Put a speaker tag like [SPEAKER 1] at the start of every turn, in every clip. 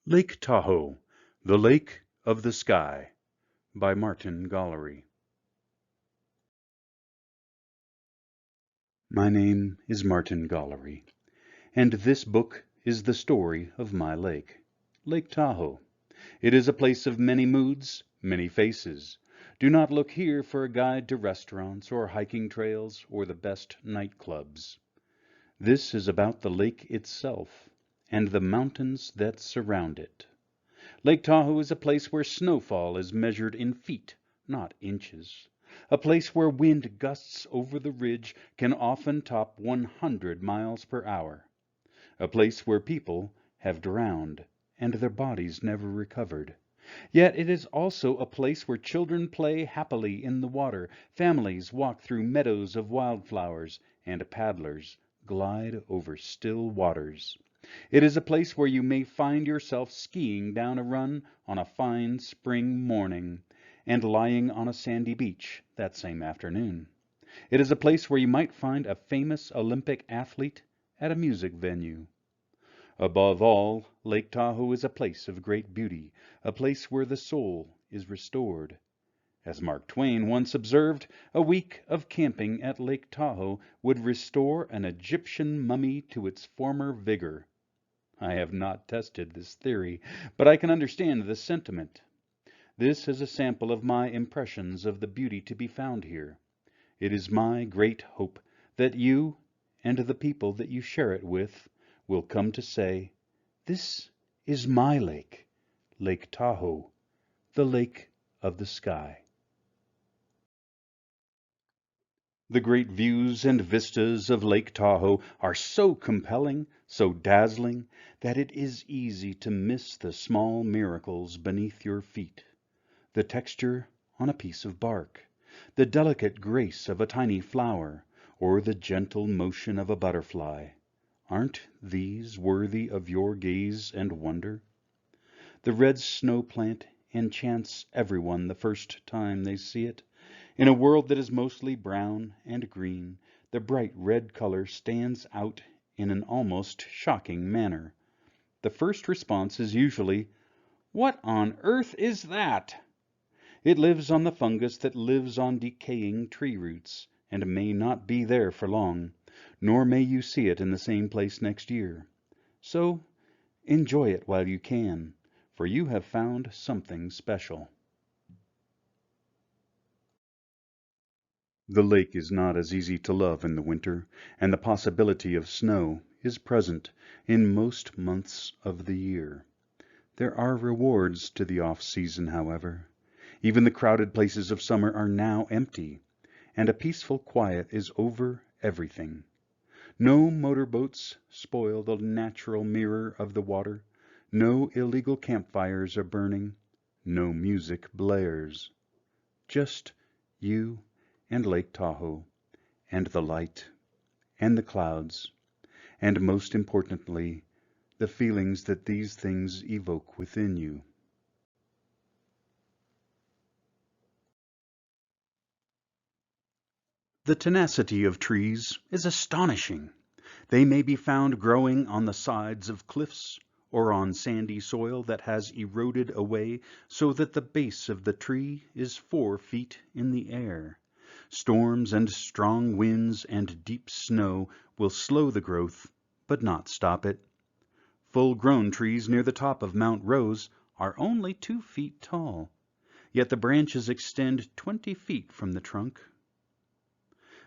[SPEAKER 1] Lake Tahoe, the Lake of the Sky, by Martin Gollery. My name is Martin Gollery, and this book is the story of my lake, Lake Tahoe. It is a place of many moods, many faces. Do not look here for a guide to restaurants or hiking trails or the best nightclubs. This is about the lake itself and the mountains that surround it. Lake Tahoe is a place where snowfall is measured in feet, not inches. A place where wind gusts over the ridge can often top 100 miles per hour. A place where people have drowned and their bodies never recovered. Yet it is also a place where children play happily in the water, families walk through meadows of wildflowers, and paddlers glide over still waters. It is a place where you may find yourself skiing down a run on a fine spring morning and lying on a sandy beach that same afternoon. It is a place where you might find a famous Olympic athlete at a music venue. Above all, Lake Tahoe is a place of great beauty, a place where the soul is restored. As Mark Twain once observed, a week of camping at Lake Tahoe would restore an Egyptian mummy to its former vigor. I have not tested this theory, but I can understand the sentiment. This is a sample of my impressions of the beauty to be found here. It is my great hope that you and the people that you share it with will come to say, "This is my lake, Lake Tahoe, the lake of the sky." The great views and vistas of Lake Tahoe are so compelling, so dazzling, that it is easy to miss the small miracles beneath your feet. The texture on a piece of bark, the delicate grace of a tiny flower, or the gentle motion of a butterfly. Aren't these worthy of your gaze and wonder? The red snow plant enchants everyone the first time they see it. In a world that is mostly brown and green, the bright red color stands out in an almost shocking manner. The first response is usually, "What on earth is that?" It lives on the fungus that lives on decaying tree roots, and may not be there for long, nor may you see it in the same place next year. So enjoy it while you can, for you have found something special. The lake is not as easy to love in the winter, and the possibility of snow is present in most months of the year. There are rewards to the off-season, however. Even the crowded places of summer are now empty, and a peaceful quiet is over everything. No motorboats spoil the natural mirror of the water. No illegal campfires are burning. No music blares. Just you and Lake Tahoe, and the light, and the clouds, and most importantly, the feelings that these things evoke within you. The tenacity of trees is astonishing. They may be found growing on the sides of cliffs or on sandy soil that has eroded away so that the base of the tree is 4 feet in the air. Storms and strong winds and deep snow will slow the growth, but not stop it. Full-grown trees near the top of Mount Rose are only 2 feet tall, yet the branches extend 20 feet from the trunk.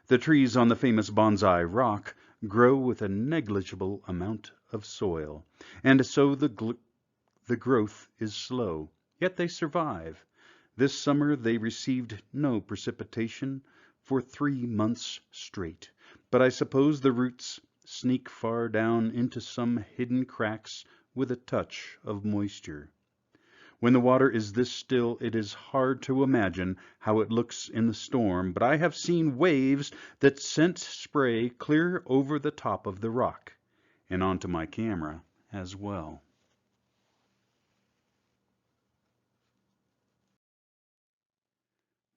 [SPEAKER 1] The trees on the famous Bonsai Rock grow with a negligible amount of soil, and so the growth is slow, yet they survive. This summer they received no precipitation for 3 months straight, but I suppose the roots sneak far down into some hidden cracks with a touch of moisture. When the water is this still, it is hard to imagine how it looks in the storm, but I have seen waves that sent spray clear over the top of the rock and onto my camera as well.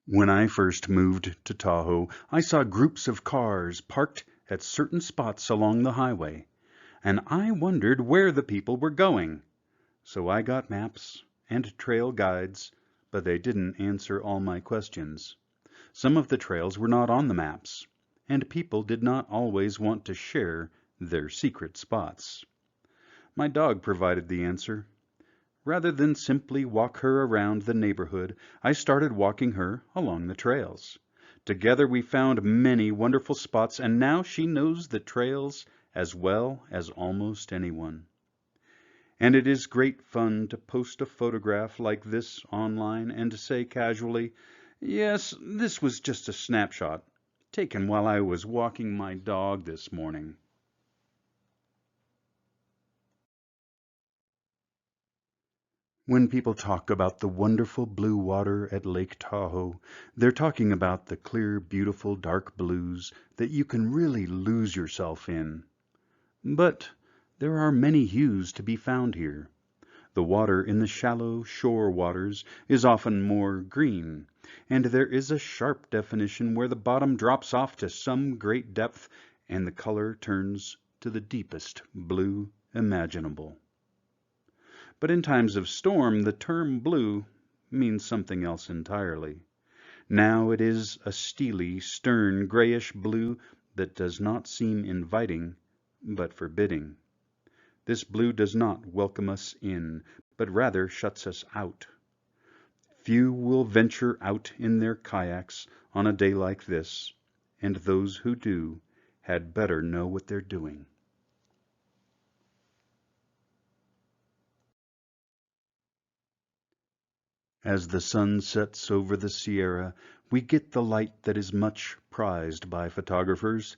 [SPEAKER 1] When I first moved to Tahoe, I saw groups of cars parked at certain spots along the highway, and I wondered where the people were going. So I got maps and trail guides, but they didn't answer all my questions. Some of the trails were not on the maps, and people did not always want to share their secret spots. My dog provided the answer. Rather than simply walk her around the neighborhood, I started walking her along the trails. Together we found many wonderful spots, and now she knows the trails as well as almost anyone. And it is great fun to post a photograph like this online and to say casually, "Yes, this was just a snapshot, taken while I was walking my dog this morning." When people talk about the wonderful blue water at Lake Tahoe, they're talking about the clear, beautiful, dark blues that you can really lose yourself in. But there are many hues to be found here. The water in the shallow shore waters is often more green, and there is a sharp definition where the bottom drops off to some great depth and the color turns to the deepest blue imaginable. But in times of storm, the term blue means something else entirely. Now it is a steely, stern, grayish blue that does not seem inviting, but forbidding. This blue does not welcome us in, but rather shuts us out. Few will venture out in their kayaks on a day like this, and those who do had better know what they're doing. As the sun sets over the Sierra, we get the light that is much prized by photographers,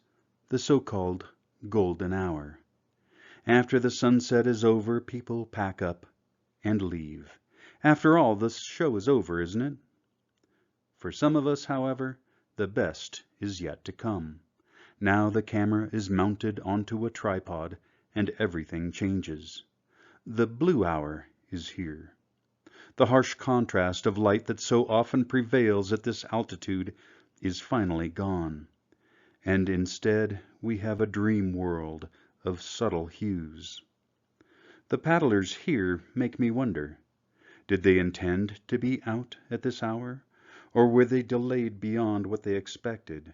[SPEAKER 1] the so-called golden hour. After the sunset is over, people pack up and leave. After all, the show is over, isn't it? For some of us, however, the best is yet to come. Now the camera is mounted onto a tripod, and everything changes. The blue hour is here. The harsh contrast of light that so often prevails at this altitude is finally gone, and instead we have a dream world of subtle hues. The paddlers here make me wonder, did they intend to be out at this hour, or were they delayed beyond what they expected?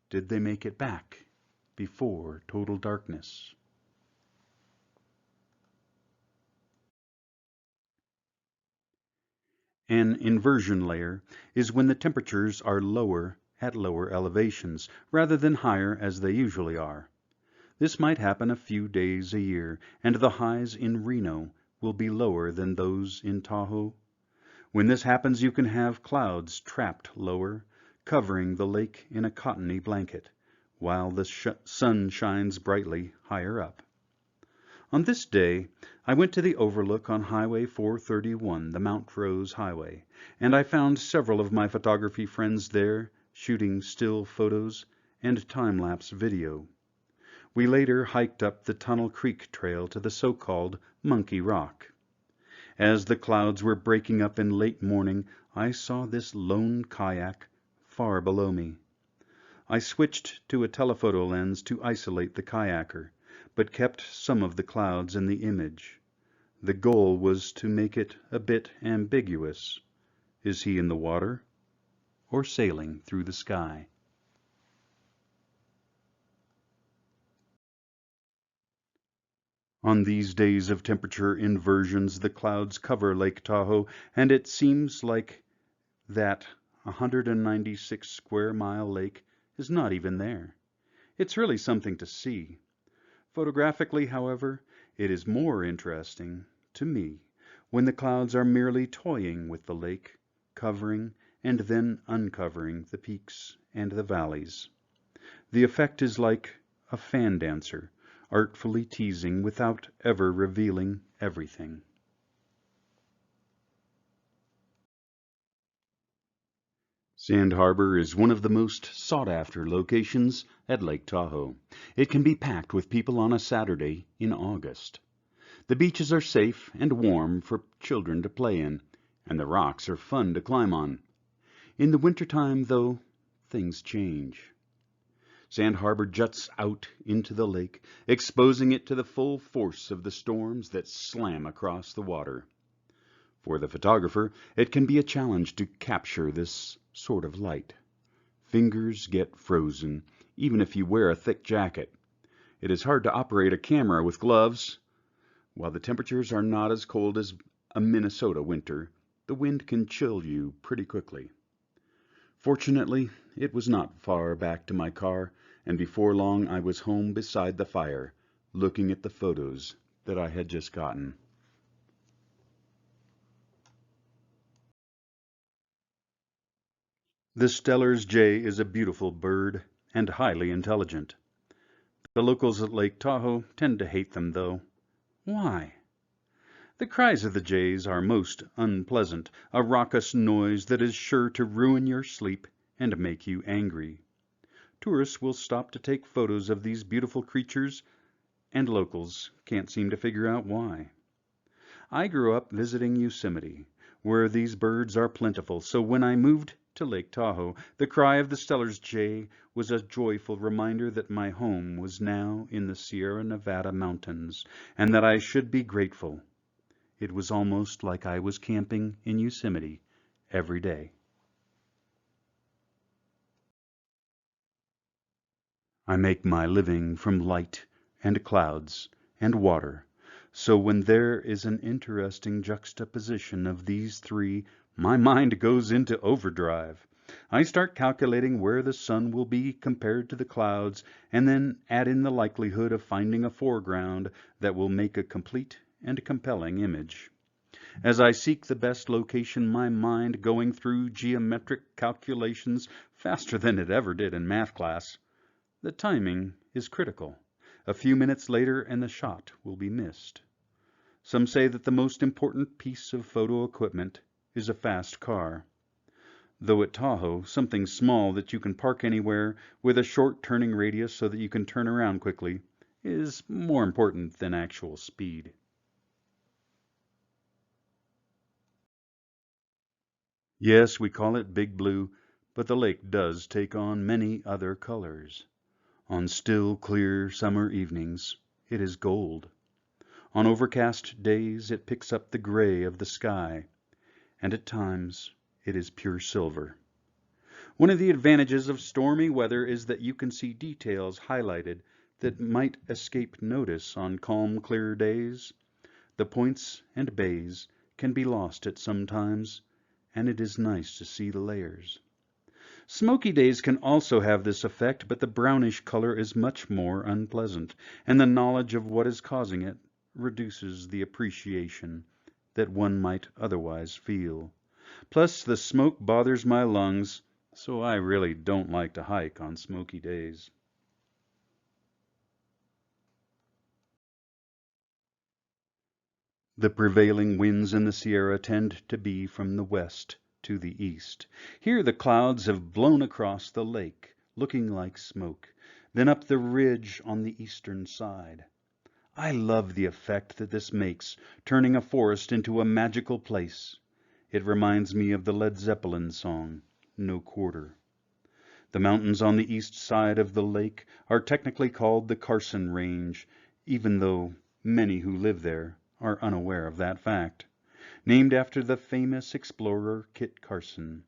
[SPEAKER 1] Did they make it back before total darkness? An inversion layer is when the temperatures are lower at lower elevations, rather than higher as they usually are. This might happen a few days a year, and the highs in Reno will be lower than those in Tahoe. When this happens, you can have clouds trapped lower, covering the lake in a cottony blanket, while the sun shines brightly higher up. On this day, I went to the overlook on Highway 431, the Mount Rose Highway, and I found several of my photography friends there shooting still photos and time-lapse video. We later hiked up the Tunnel Creek Trail to the so-called Monkey Rock. As the clouds were breaking up in late morning, I saw this lone kayak far below me. I switched to a telephoto lens to isolate the kayaker, but kept some of the clouds in the image. The goal was to make it a bit ambiguous. Is he in the water or sailing through the sky? On these days of temperature inversions, the clouds cover Lake Tahoe, and it seems like that 196 square mile lake is not even there. It's really something to see. Photographically, however, it is more interesting, to me, when the clouds are merely toying with the lake, covering and then uncovering the peaks and the valleys. The effect is like a fan dancer, artfully teasing without ever revealing everything. Sand Harbor is one of the most sought-after locations at Lake Tahoe. It can be packed with people on a Saturday in August. The beaches are safe and warm for children to play in, and the rocks are fun to climb on. In the wintertime, though, things change. Sand Harbor juts out into the lake, exposing it to the full force of the storms that slam across the water. For the photographer, it can be a challenge to capture this sort of light. Fingers get frozen, even if you wear a thick jacket. It is hard to operate a camera with gloves. While the temperatures are not as cold as a Minnesota winter, the wind can chill you pretty quickly. Fortunately, it was not far back to my car, and before long I was home beside the fire, looking at the photos that I had just gotten. The Steller's jay is a beautiful bird and highly intelligent. The locals at Lake Tahoe tend to hate them, though. Why? The cries of the jays are most unpleasant, a raucous noise that is sure to ruin your sleep and make you angry. Tourists will stop to take photos of these beautiful creatures, and locals can't seem to figure out why. I grew up visiting Yosemite, where these birds are plentiful, so when I moved to Lake Tahoe, the cry of the Steller's jay was a joyful reminder that my home was now in the Sierra Nevada mountains, and that I should be grateful. It was almost like I was camping in Yosemite every day. I make my living from light and clouds and water, so when there is an interesting juxtaposition of these three, my mind goes into overdrive. I start calculating where the sun will be compared to the clouds, and then add in the likelihood of finding a foreground that will make a complete and compelling image. As I seek the best location, my mind going through geometric calculations faster than it ever did in math class. The timing is critical. A few minutes later and the shot will be missed. Some say that the most important piece of photo equipment is a fast car. Though at Tahoe, something small that you can park anywhere with a short turning radius so that you can turn around quickly is more important than actual speed. Yes, we call it Big Blue, but the lake does take on many other colors. On still, clear summer evenings, it is gold. On overcast days, it picks up the gray of the sky, and at times, it is pure silver. One of the advantages of stormy weather is that you can see details highlighted that might escape notice on calm, clear days. The points and bays can be lost at some times, and it is nice to see the layers. Smoky days can also have this effect, but the brownish color is much more unpleasant, and the knowledge of what is causing it reduces the appreciation that one might otherwise feel. Plus, the smoke bothers my lungs, so I really don't like to hike on smoky days. The prevailing winds in the Sierra tend to be from the west to the east. Here the clouds have blown across the lake, looking like smoke, then up the ridge on the eastern side. I love the effect that this makes, turning a forest into a magical place. It reminds me of the Led Zeppelin song, No Quarter. The mountains on the east side of the lake are technically called the Carson Range, even though many who live there are unaware of that fact. Named after the famous explorer Kit Carson.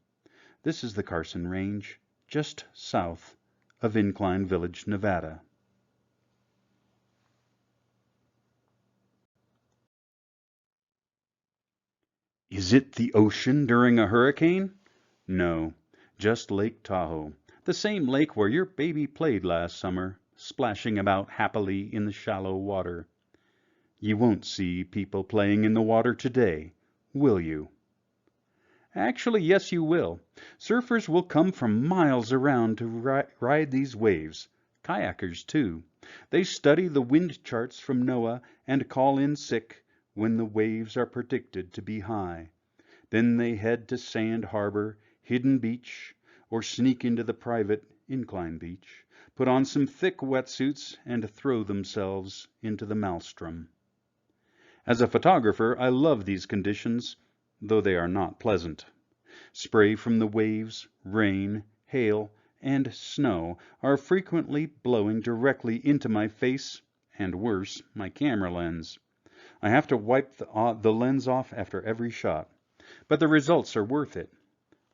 [SPEAKER 1] This is the Carson Range, just south of Incline Village, Nevada. Is it the ocean during a hurricane? No, just Lake Tahoe, the same lake where your baby played last summer, splashing about happily in the shallow water. You won't see people playing in the water today, will you? Actually, yes, you will. Surfers will come from miles around to ride these waves. Kayakers, too. They study the wind charts from NOAA and call in sick when the waves are predicted to be high. Then they head to Sand Harbor, Hidden Beach, or sneak into the private Incline Beach, put on some thick wetsuits, and throw themselves into the maelstrom. As a photographer, I love these conditions, though they are not pleasant. Spray from the waves, rain, hail, and snow are frequently blowing directly into my face and, worse, my camera lens. I have to wipe the lens off after every shot, but the results are worth it.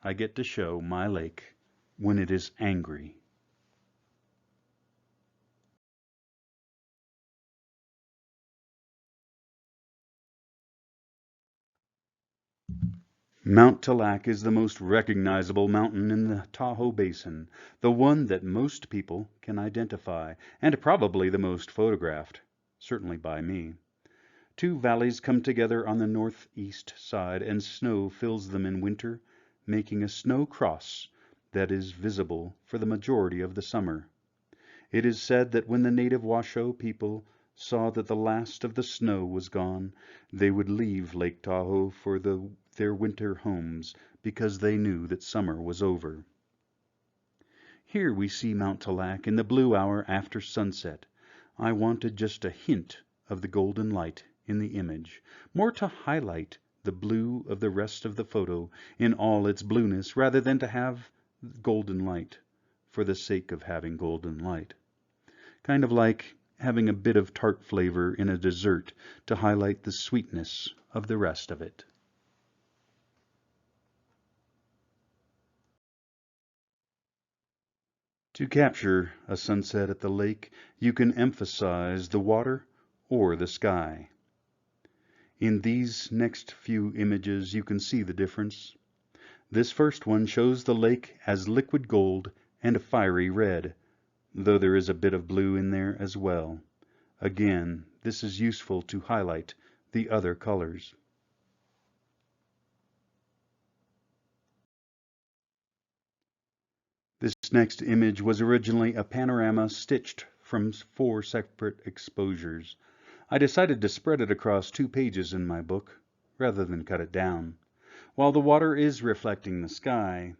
[SPEAKER 1] I get to show my lake when it is angry. Mount Tallac is the most recognizable mountain in the Tahoe Basin, the one that most people can identify, and probably the most photographed, certainly by me. Two valleys come together on the northeast side, and snow fills them in winter, making a snow cross that is visible for the majority of the summer. It is said that when the native Washoe people saw that the last of the snow was gone, they would leave Lake Tahoe for their winter homes because they knew that summer was over. Here we see Mount Tallac in the blue hour after sunset. I wanted just a hint of the golden light in the image, more to highlight the blue of the rest of the photo in all its blueness rather than to have golden light for the sake of having golden light. Kind of like having a bit of tart flavor in a dessert to highlight the sweetness of the rest of it. To capture a sunset at the lake, you can emphasize the water or the sky. In these next few images, you can see the difference. This first one shows the lake as liquid gold and fiery red, though there is a bit of blue in there as well. Again, this is useful to highlight the other colors. This next image was originally a panorama stitched from 4 separate exposures. I decided to spread it across 2 pages in my book, rather than cut it down. While the water is reflecting the sky,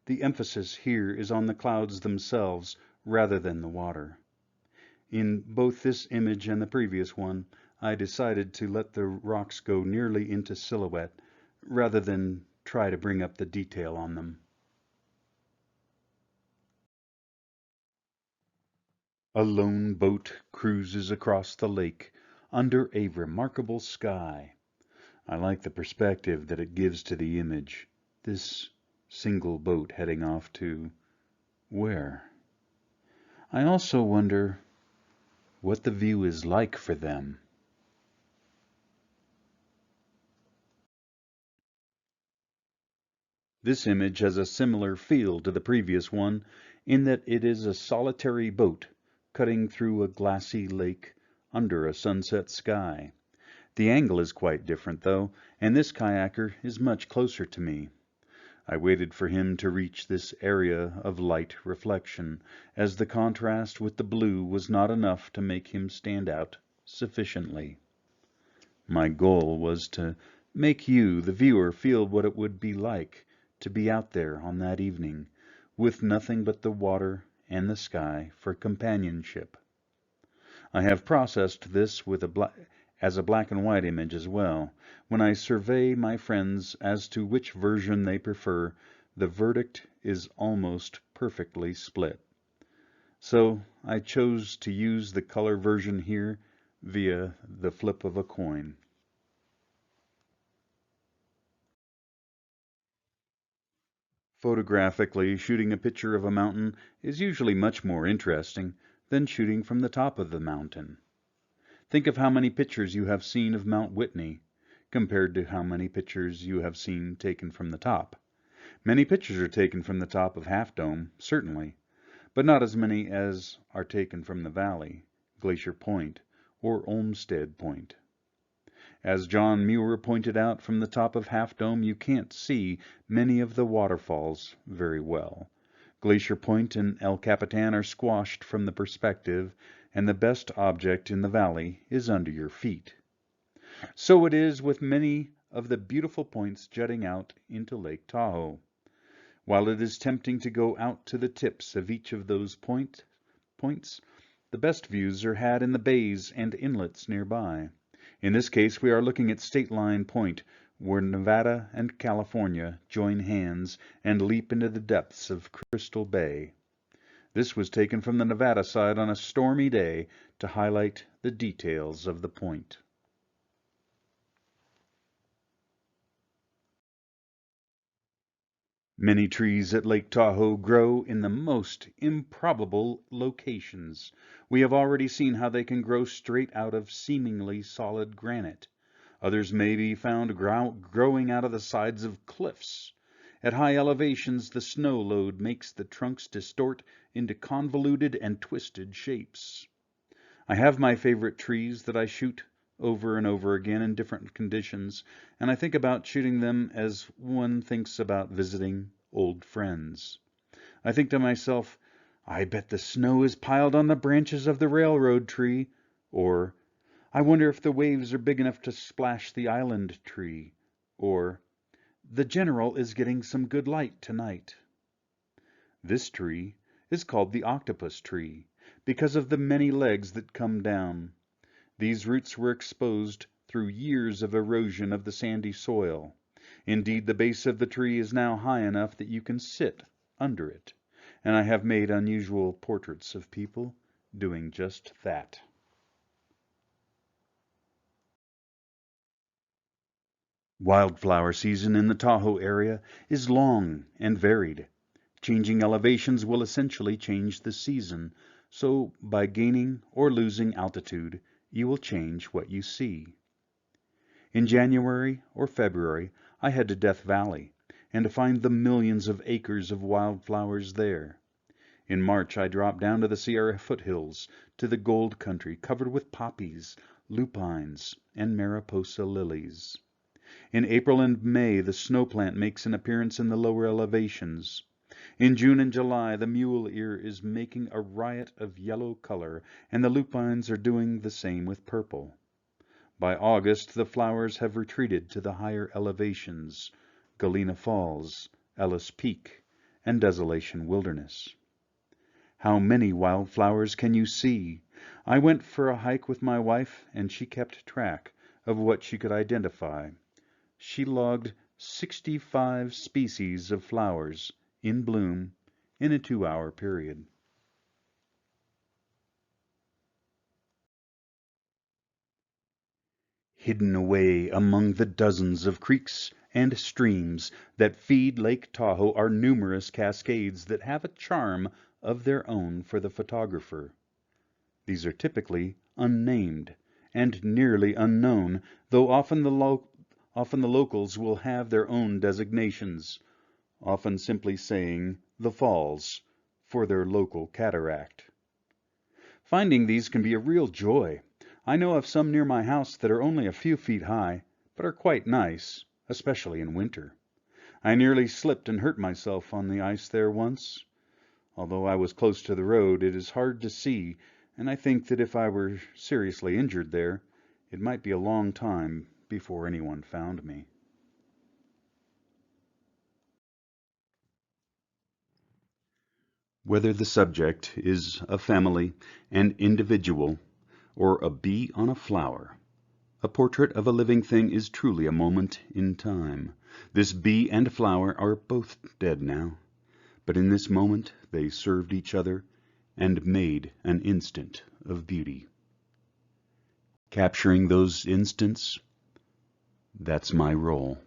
[SPEAKER 1] the emphasis here is on the clouds themselves rather than the water. In both this image and the previous one, I decided to let the rocks go nearly into silhouette rather than try to bring up the detail on them. A lone boat cruises across the lake under a remarkable sky. I like the perspective that it gives to the image. This single boat heading off to where? I also wonder what the view is like for them. This image has a similar feel to the previous one in that it is a solitary boat cutting through a glassy lake under a sunset sky. The angle is quite different though, and this kayaker is much closer to me. I waited for him to reach this area of light reflection, as the contrast with the blue was not enough to make him stand out sufficiently. My goal was to make you, the viewer, feel what it would be like to be out there on that evening, with nothing but the water and the sky for companionship. I have processed this with as a black and white image as well. When I survey my friends as to which version they prefer, the verdict is almost perfectly split. So I chose to use the color version here via the flip of a coin. Photographically, shooting a picture of a mountain is usually much more interesting than shooting from the top of the mountain. Think of how many pictures you have seen of Mount Whitney compared to how many pictures you have seen taken from the top. Many pictures are taken from the top of Half Dome, certainly, but not as many as are taken from the valley, Glacier Point, or Olmsted Point. As John Muir pointed out, from the top of Half Dome you can't see many of the waterfalls very well. Glacier Point and El Capitan are squashed from the perspective, and the best object in the valley is under your feet. So it is with many of the beautiful points jutting out into Lake Tahoe. While it is tempting to go out to the tips of each of those points, the best views are had in the bays and inlets nearby. In this case, we are looking at State Line Point, where Nevada and California join hands and leap into the depths of Crystal Bay. This was taken from the Nevada side on a stormy day to highlight the details of the point. Many trees at Lake Tahoe grow in the most improbable locations. We have already seen how they can grow straight out of seemingly solid granite. Others may be found growing out of the sides of cliffs. At high elevations, the snow load makes the trunks distort into convoluted and twisted shapes. I have my favorite trees that I shoot over and over again in different conditions, and I think about shooting them as one thinks about visiting old friends. I think to myself, I bet the snow is piled on the branches of the railroad tree, or I wonder if the waves are big enough to splash the island tree, or the general is getting some good light tonight. This tree is called the octopus tree because of the many legs that come down. These roots were exposed through years of erosion of the sandy soil. Indeed, the base of the tree is now high enough that you can sit under it, and I have made unusual portraits of people doing just that. Wildflower season in the Tahoe area is long and varied. Changing elevations will essentially change the season, so by gaining or losing altitude, you will change what you see. In January or February, I head to Death Valley, and to find the millions of acres of wildflowers there. In March, I drop down to the Sierra foothills, to the gold country covered with poppies, lupines, and Mariposa lilies. In April and May, the snow plant makes an appearance in the lower elevations. In June and July, the mule ear is making a riot of yellow color, and the lupines are doing the same with purple. By August, the flowers have retreated to the higher elevations, Galena Falls, Ellis Peak, and Desolation Wilderness. How many wildflowers can you see? I went for a hike with my wife, and she kept track of what she could identify. She logged 65 species of flowers in bloom in a 2-hour period. Hidden away among the dozens of creeks and streams that feed Lake Tahoe are numerous cascades that have a charm of their own for the photographer. These are typically unnamed and nearly unknown, though often the locals will have their own designations, often simply saying the falls for their local cataract. Finding these can be a real joy. I know of some near my house that are only a few feet high, but are quite nice, especially in winter. I nearly slipped and hurt myself on the ice there once. Although I was close to the road, it is hard to see, and I think that if I were seriously injured there, it might be a long time before anyone found me. Whether the subject is a family, an individual, or a bee on a flower, a portrait of a living thing is truly a moment in time. This bee and flower are both dead now, but in this moment they served each other and made an instant of beauty. Capturing those instants, that's my role.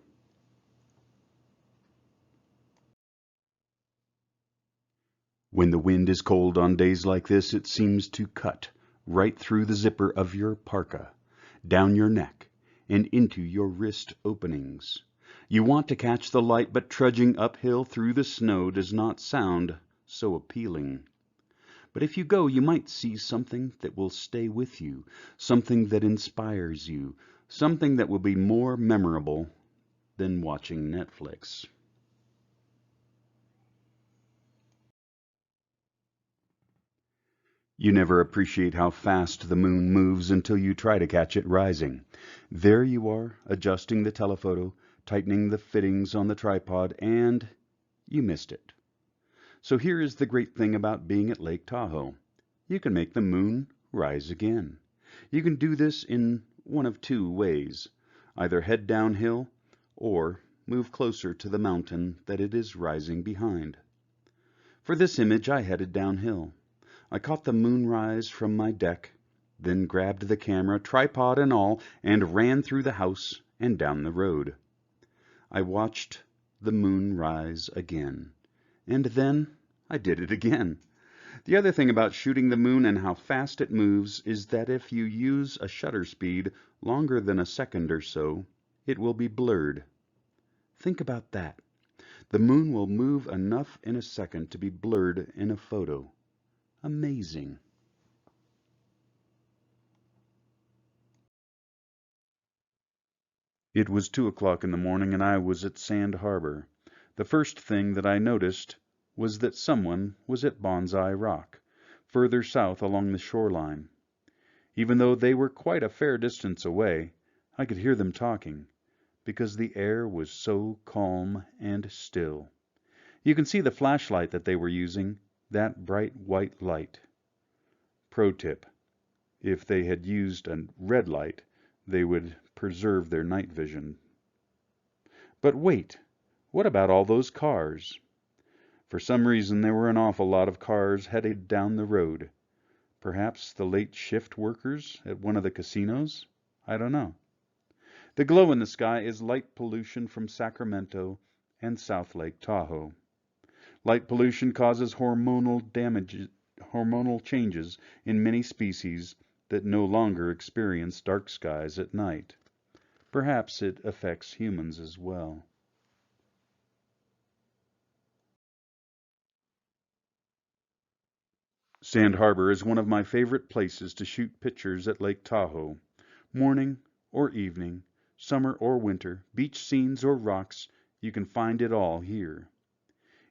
[SPEAKER 1] When the wind is cold on days like this, it seems to cut right through the zipper of your parka, down your neck, and into your wrist openings. You want to catch the light, but trudging uphill through the snow does not sound so appealing. But if you go, you might see something that will stay with you, something that inspires you, something that will be more memorable than watching Netflix. You never appreciate how fast the moon moves until you try to catch it rising. There you are, adjusting the telephoto, tightening the fittings on the tripod, and you missed it. So here is the great thing about being at Lake Tahoe. You can make the moon rise again. You can do this in one of two ways. Either head downhill or move closer to the mountain that it is rising behind. For this image I headed downhill. I caught the moonrise from my deck, then grabbed the camera, tripod and all, and ran through the house and down the road. I watched the moon rise again, and then I did it again. The other thing about shooting the moon and how fast it moves is that if you use a shutter speed longer than a second or so, it will be blurred. Think about that. The moon will move enough in a second to be blurred in a photo. Amazing. It was 2 o'clock in the morning and I was at Sand Harbor. The first thing that I noticed was that someone was at Bonsai Rock, further south along the shoreline. Even though they were quite a fair distance away, I could hear them talking, because the air was so calm and still. You can see the flashlight that they were using, that bright white light. Pro tip: if they had used a red light, they would preserve their night vision. But wait, what about all those cars? For some reason there were an awful lot of cars headed down the road. Perhaps the late shift workers at one of the casinos? I don't know. The glow in the sky is light pollution from Sacramento and South Lake Tahoe. Light pollution causes hormonal changes in many species that no longer experience dark skies at night. Perhaps it affects humans as well. Sand Harbor is one of my favorite places to shoot pictures at Lake Tahoe. Morning or evening, summer or winter, beach scenes or rocks, you can find it all here.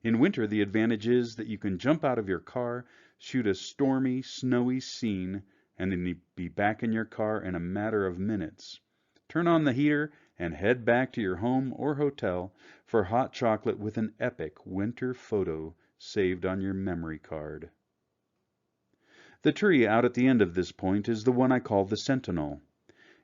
[SPEAKER 1] In winter, the advantage is that you can jump out of your car, shoot a stormy, snowy scene, and then be back in your car in a matter of minutes. Turn on the heater and head back to your home or hotel for hot chocolate with an epic winter photo saved on your memory card. The tree out at the end of this point is the one I call the Sentinel.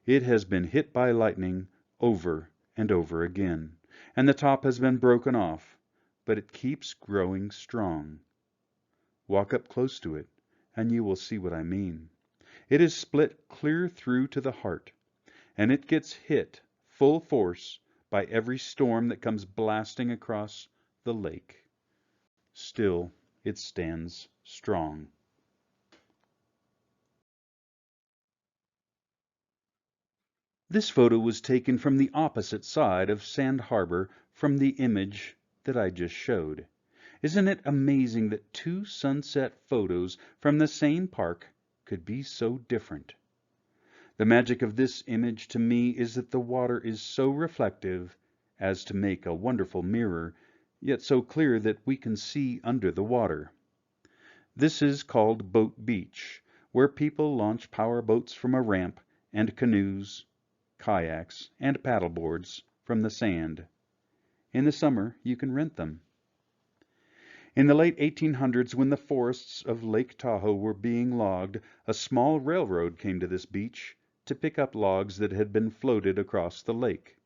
[SPEAKER 1] It has been hit by lightning over and over again, and the top has been broken off, but it keeps growing strong. Walk up close to it, and you will see what I mean. It is split clear through to the heart, and it gets hit full force by every storm that comes blasting across the lake. Still, it stands strong. This photo was taken from the opposite side of Sand Harbor from the image that I just showed. Isn't it amazing that two sunset photos from the same park could be so different? The magic of this image to me is that the water is so reflective as to make a wonderful mirror, yet so clear that we can see under the water. This is called Boat Beach, where people launch power boats from a ramp and canoes, kayaks, and paddleboards from the sand. In the summer, you can rent them. In the late 1800s, when the forests of Lake Tahoe were being logged, a small railroad came to this beach to pick up logs that had been floated across the lake.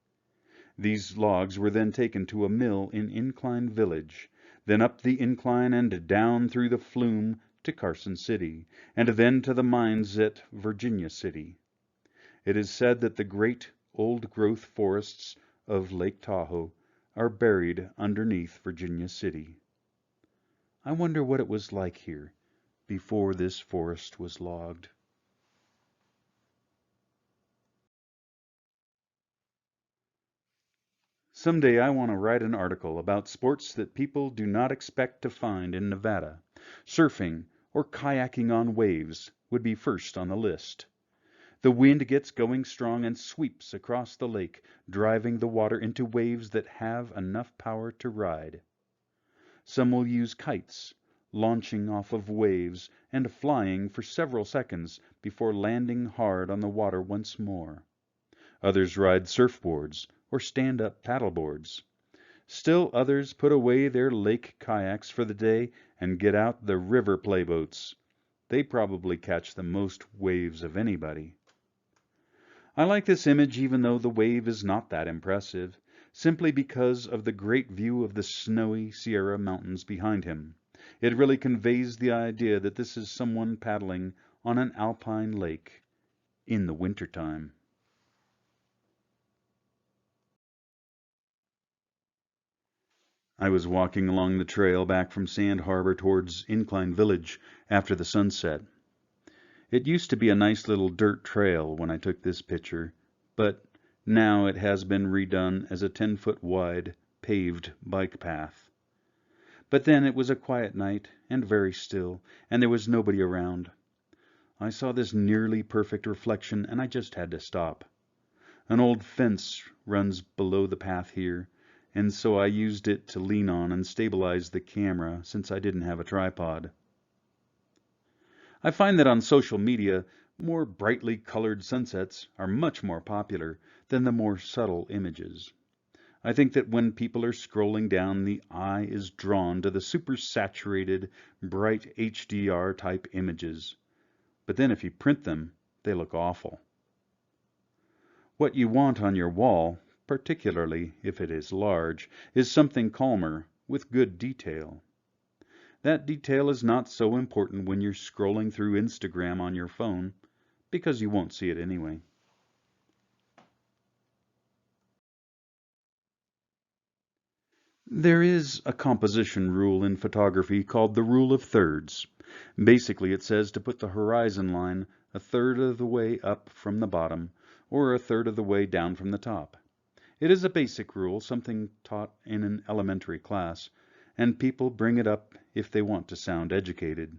[SPEAKER 1] These logs were then taken to a mill in Incline Village, then up the incline and down through the flume to Carson City, and then to the mines at Virginia City. It is said that the great old-growth forests of Lake Tahoe are buried underneath Virginia City. I wonder what it was like here before this forest was logged. Someday I want to write an article about sports that people do not expect to find in Nevada. Surfing or kayaking on waves would be first on the list. The wind gets going strong and sweeps across the lake, driving the water into waves that have enough power to ride. Some will use kites, launching off of waves and flying for several seconds before landing hard on the water once more. Others ride surfboards or stand-up paddleboards. Still others put away their lake kayaks for the day and get out the river playboats. They probably catch the most waves of anybody. I like this image even though the wave is not that impressive, simply because of the great view of the snowy Sierra Mountains behind him. It really conveys the idea that this is someone paddling on an alpine lake in the wintertime. I was walking along the trail back from Sand Harbor towards Incline Village after the sunset. It used to be a nice little dirt trail when I took this picture, but now it has been redone as a 10-foot wide paved bike path. But then it was a quiet night and very still, and there was nobody around. I saw this nearly perfect reflection and I just had to stop. An old fence runs below the path here, and so I used it to lean on and stabilize the camera since I didn't have a tripod. I find that on social media, more brightly colored sunsets are much more popular than the more subtle images. I think that when people are scrolling down, the eye is drawn to the super saturated, bright HDR type images. But then if you print them, they look awful. What you want on your wall, particularly if it is large, is something calmer with good detail. That detail is not so important when you're scrolling through Instagram on your phone, because you won't see it anyway. There is a composition rule in photography called the rule of thirds. Basically, it says to put the horizon line a third of the way up from the bottom, or a third of the way down from the top. It is a basic rule, something taught in an elementary class, and people bring it up if they want to sound educated.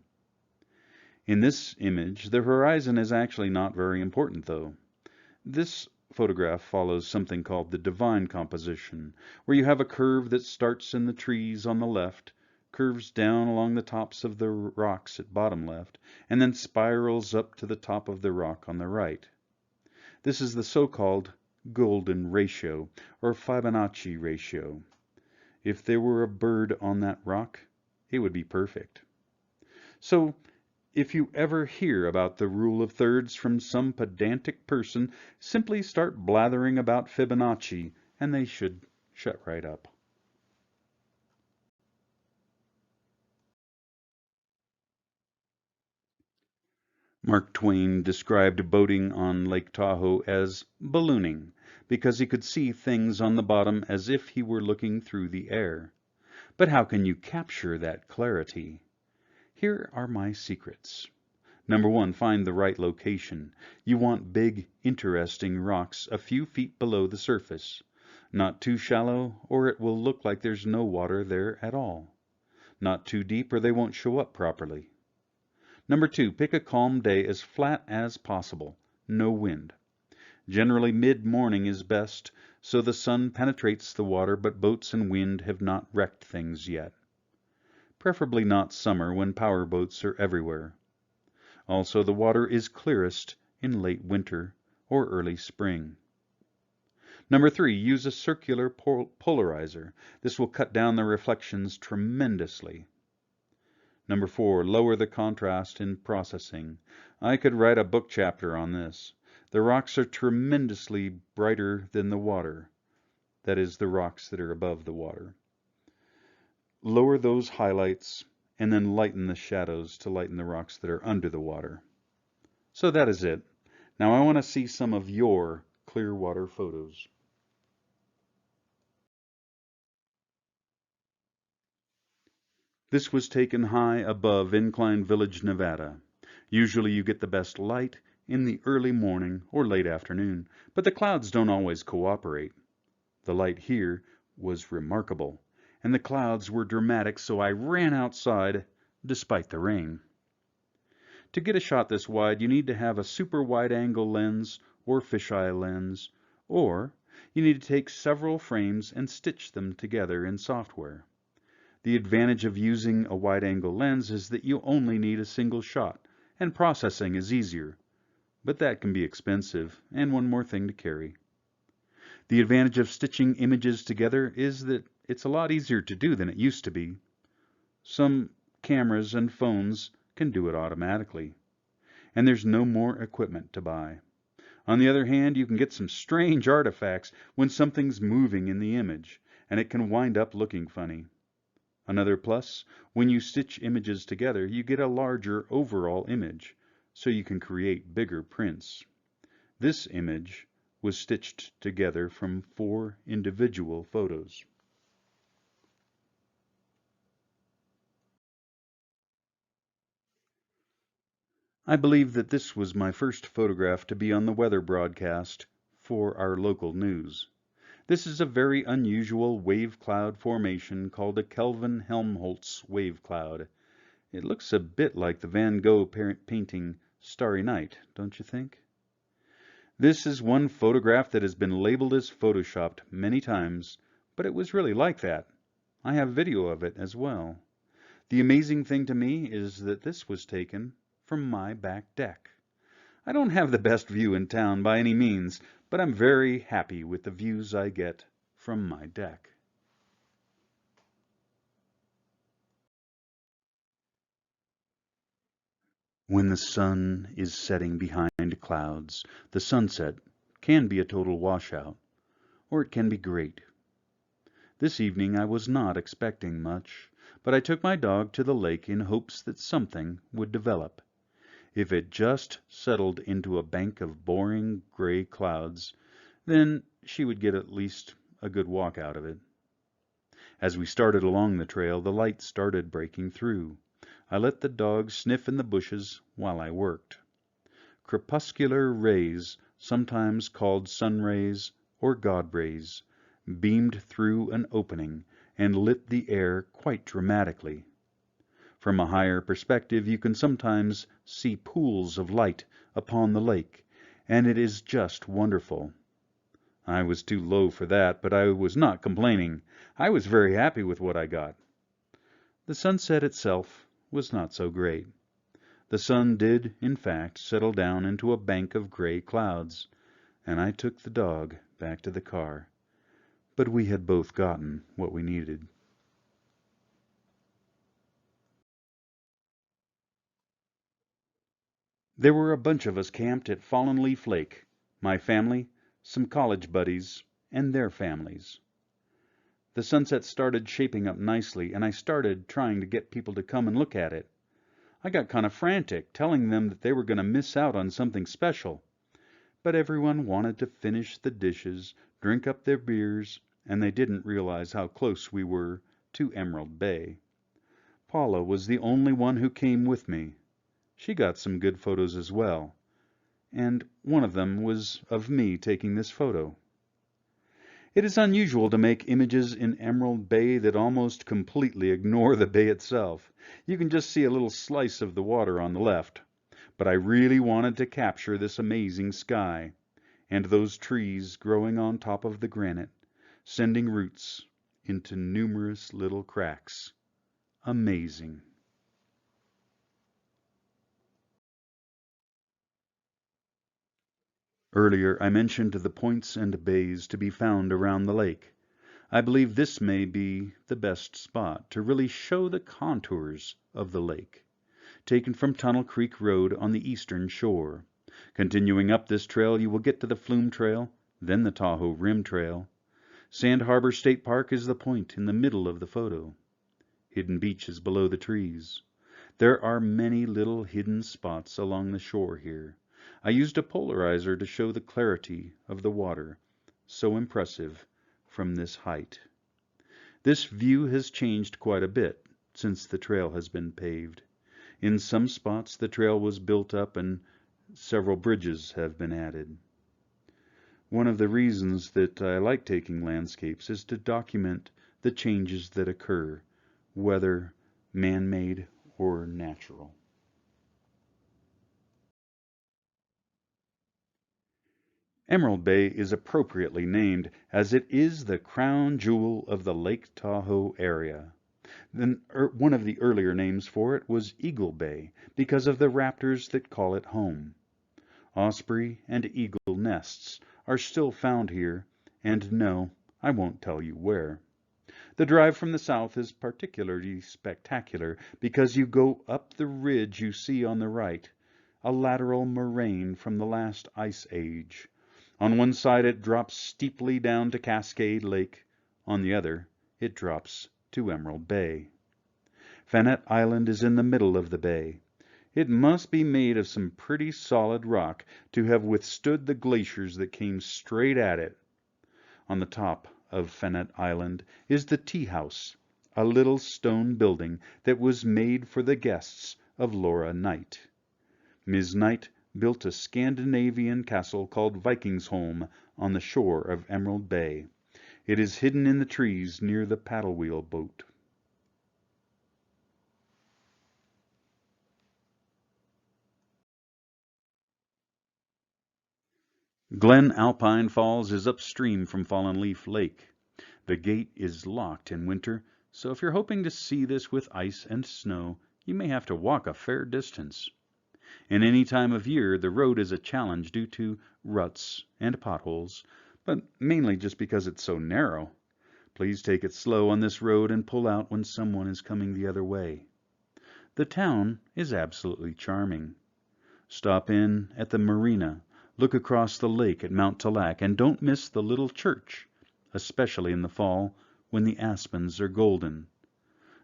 [SPEAKER 1] In this image, the horizon is actually not very important, though. This photograph follows something called the divine composition, where you have a curve that starts in the trees on the left, curves down along the tops of the rocks at bottom left, and then spirals up to the top of the rock on the right. This is the so-called golden ratio, or Fibonacci ratio. If there were a bird on that rock, it would be perfect. So, if you ever hear about the rule of thirds from some pedantic person, simply start blathering about Fibonacci, and they should shut right up. Mark Twain described boating on Lake Tahoe as ballooning, because he could see things on the bottom as if he were looking through the air. But how can you capture that clarity? Here are my secrets. Number one, find the right location. You want big, interesting rocks a few feet below the surface. Not too shallow, or it will look like there's no water there at all. Not too deep, or they won't show up properly. Number two, pick a calm day as flat as possible. No wind. Generally mid-morning is best, so the sun penetrates the water, but boats and wind have not wrecked things yet. Preferably not summer when power boats are everywhere. Also, the water is clearest in late winter or early spring. Number three, use a circular polarizer. This will cut down the reflections tremendously. Number four, lower the contrast in processing. I could write a book chapter on this. The rocks are tremendously brighter than the water. That is, the rocks that are above the water. Lower those highlights and then lighten the shadows to lighten the rocks that are under the water. So that is it. Now I want to see some of your clear water photos. This was taken high above Incline Village, Nevada. Usually you get the best light in the early morning or late afternoon, but the clouds don't always cooperate. The light here was remarkable, and the clouds were dramatic, so I ran outside despite the rain. To get a shot this wide, you need to have a super wide-angle lens or fisheye lens, or you need to take several frames and stitch them together in software. The advantage of using a wide-angle lens is that you only need a single shot, and processing is easier, but that can be expensive and one more thing to carry. The advantage of stitching images together is that it's a lot easier to do than it used to be. Some cameras and phones can do it automatically, and there's no more equipment to buy. On the other hand, you can get some strange artifacts when something's moving in the image, and it can wind up looking funny. Another plus, when you stitch images together, you get a larger overall image, so you can create bigger prints. This image was stitched together from 4 individual photos. I believe that this was my first photograph to be on the weather broadcast for our local news. This is a very unusual wave cloud formation called a Kelvin-Helmholtz wave cloud. It looks a bit like the Van Gogh painting Starry Night, don't you think? This is one photograph that has been labeled as photoshopped many times, but it was really like that. I have video of it as well. The amazing thing to me is that this was taken from my back deck. I don't have the best view in town by any means, but I'm very happy with the views I get from my deck. When the sun is setting behind clouds, the sunset can be a total washout, or it can be great. This evening I was not expecting much, but I took my dog to the lake in hopes that something would develop. If it just settled into a bank of boring gray clouds, then she would get at least a good walk out of it. As we started along the trail, the light started breaking through. I let the dog sniff in the bushes while I worked. Crepuscular rays, sometimes called sun rays or God rays, beamed through an opening and lit the air quite dramatically. From a higher perspective, you can sometimes see pools of light upon the lake, and it is just wonderful. I was too low for that, but I was not complaining. I was very happy with what I got. The sunset itself was not so great. The sun did, in fact, settle down into a bank of gray clouds, and I took the dog back to the car. But we had both gotten what we needed. There were a bunch of us camped at Fallen Leaf Lake, my family, some college buddies, and their families. The sunset started shaping up nicely, and I started trying to get people to come and look at it. I got kind of frantic, telling them that they were going to miss out on something special. But everyone wanted to finish the dishes, drink up their beers, and they didn't realize how close we were to Emerald Bay. Paula was the only one who came with me. She got some good photos as well, and one of them was of me taking this photo. It is unusual to make images in Emerald Bay that almost completely ignore the bay itself. You can just see a little slice of the water on the left. But I really wanted to capture this amazing sky, and those trees growing on top of the granite, sending roots into numerous little cracks. Amazing. Earlier I mentioned the points and bays to be found around the lake. I believe this may be the best spot to really show the contours of the lake, taken from Tunnel Creek Road on the eastern shore. Continuing up this trail, you will get to the Flume Trail, then the Tahoe Rim Trail. Sand Harbor State Park is the point in the middle of the photo. Hidden Beach is below the trees. There are many little hidden spots along the shore here. I used a polarizer to show the clarity of the water, so impressive from this height. This view has changed quite a bit since the trail has been paved. In some spots the trail was built up and several bridges have been added. One of the reasons that I like taking landscapes is to document the changes that occur, whether man-made or natural. Emerald Bay is appropriately named, as it is the crown jewel of the Lake Tahoe area. Then one of the earlier names for it was Eagle Bay, because of the raptors that call it home. Osprey and eagle nests are still found here, and no, I won't tell you where. The drive from the south is particularly spectacular because you go up the ridge you see on the right, a lateral moraine from the last ice age. On one side it drops steeply down to Cascade Lake, on the other it drops to Emerald Bay. Fanette Island is in the middle of the bay. It must be made of some pretty solid rock to have withstood the glaciers that came straight at it. On the top of Fanette Island is the tea house, a little stone building that was made for the guests of Laura Knight. Ms. Knight built a Scandinavian castle called Vikingsholm on the shore of Emerald Bay. It is hidden in the trees near the paddle wheel boat. Glen Alpine Falls is upstream from Fallen Leaf Lake. The gate is locked in winter, so if you're hoping to see this with ice and snow, you may have to walk a fair distance. In any time of year, the road is a challenge due to ruts and potholes, but mainly just because it's so narrow. Please take it slow on this road and pull out when someone is coming the other way. The town is absolutely charming. Stop in at the marina, look across the lake at Mount Talac, and don't miss the little church, especially in the fall when the aspens are golden.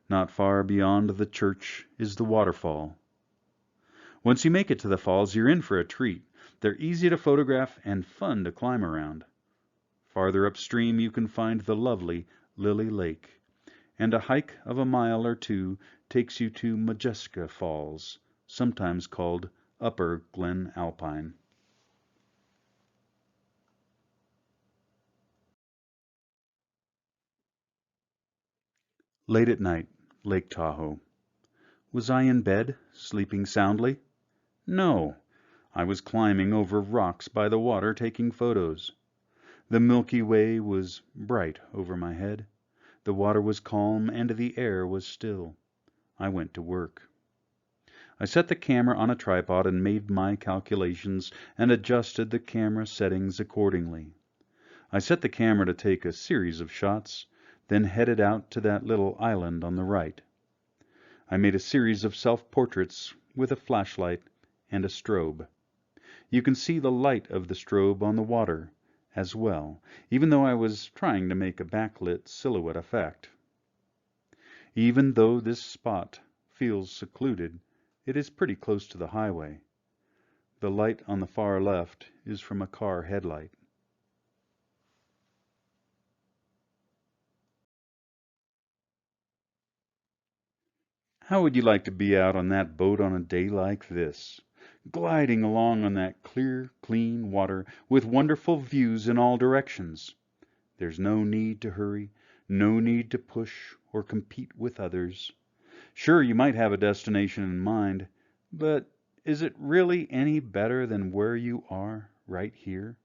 [SPEAKER 1] Not far beyond the church is the waterfall. Once you make it to the falls, you're in for a treat. They're easy to photograph and fun to climb around. Farther upstream you can find the lovely Lily Lake, and a hike of a mile or two takes you to Modjeska Falls, sometimes called Upper Glen Alpine. Late at night, Lake Tahoe. Was I in bed, sleeping soundly? No, I was climbing over rocks by the water taking photos. The Milky Way was bright over my head. The water was calm and the air was still. I went to work. I set the camera on a tripod and made my calculations and adjusted the camera settings accordingly. I set the camera to take a series of shots, then headed out to that little island on the right. I made a series of self-portraits with a flashlight and a strobe. You can see the light of the strobe on the water as well, even though I was trying to make a backlit silhouette effect. Even though this spot feels secluded, it is pretty close to the highway. The light on the far left is from a car headlight. How would you like to be out on that boat on a day like this, gliding along on that clear, clean water with wonderful views in all directions? There's no need to hurry, no need to push or compete with others. Sure, you might have a destination in mind, but is it really any better than where you are right here?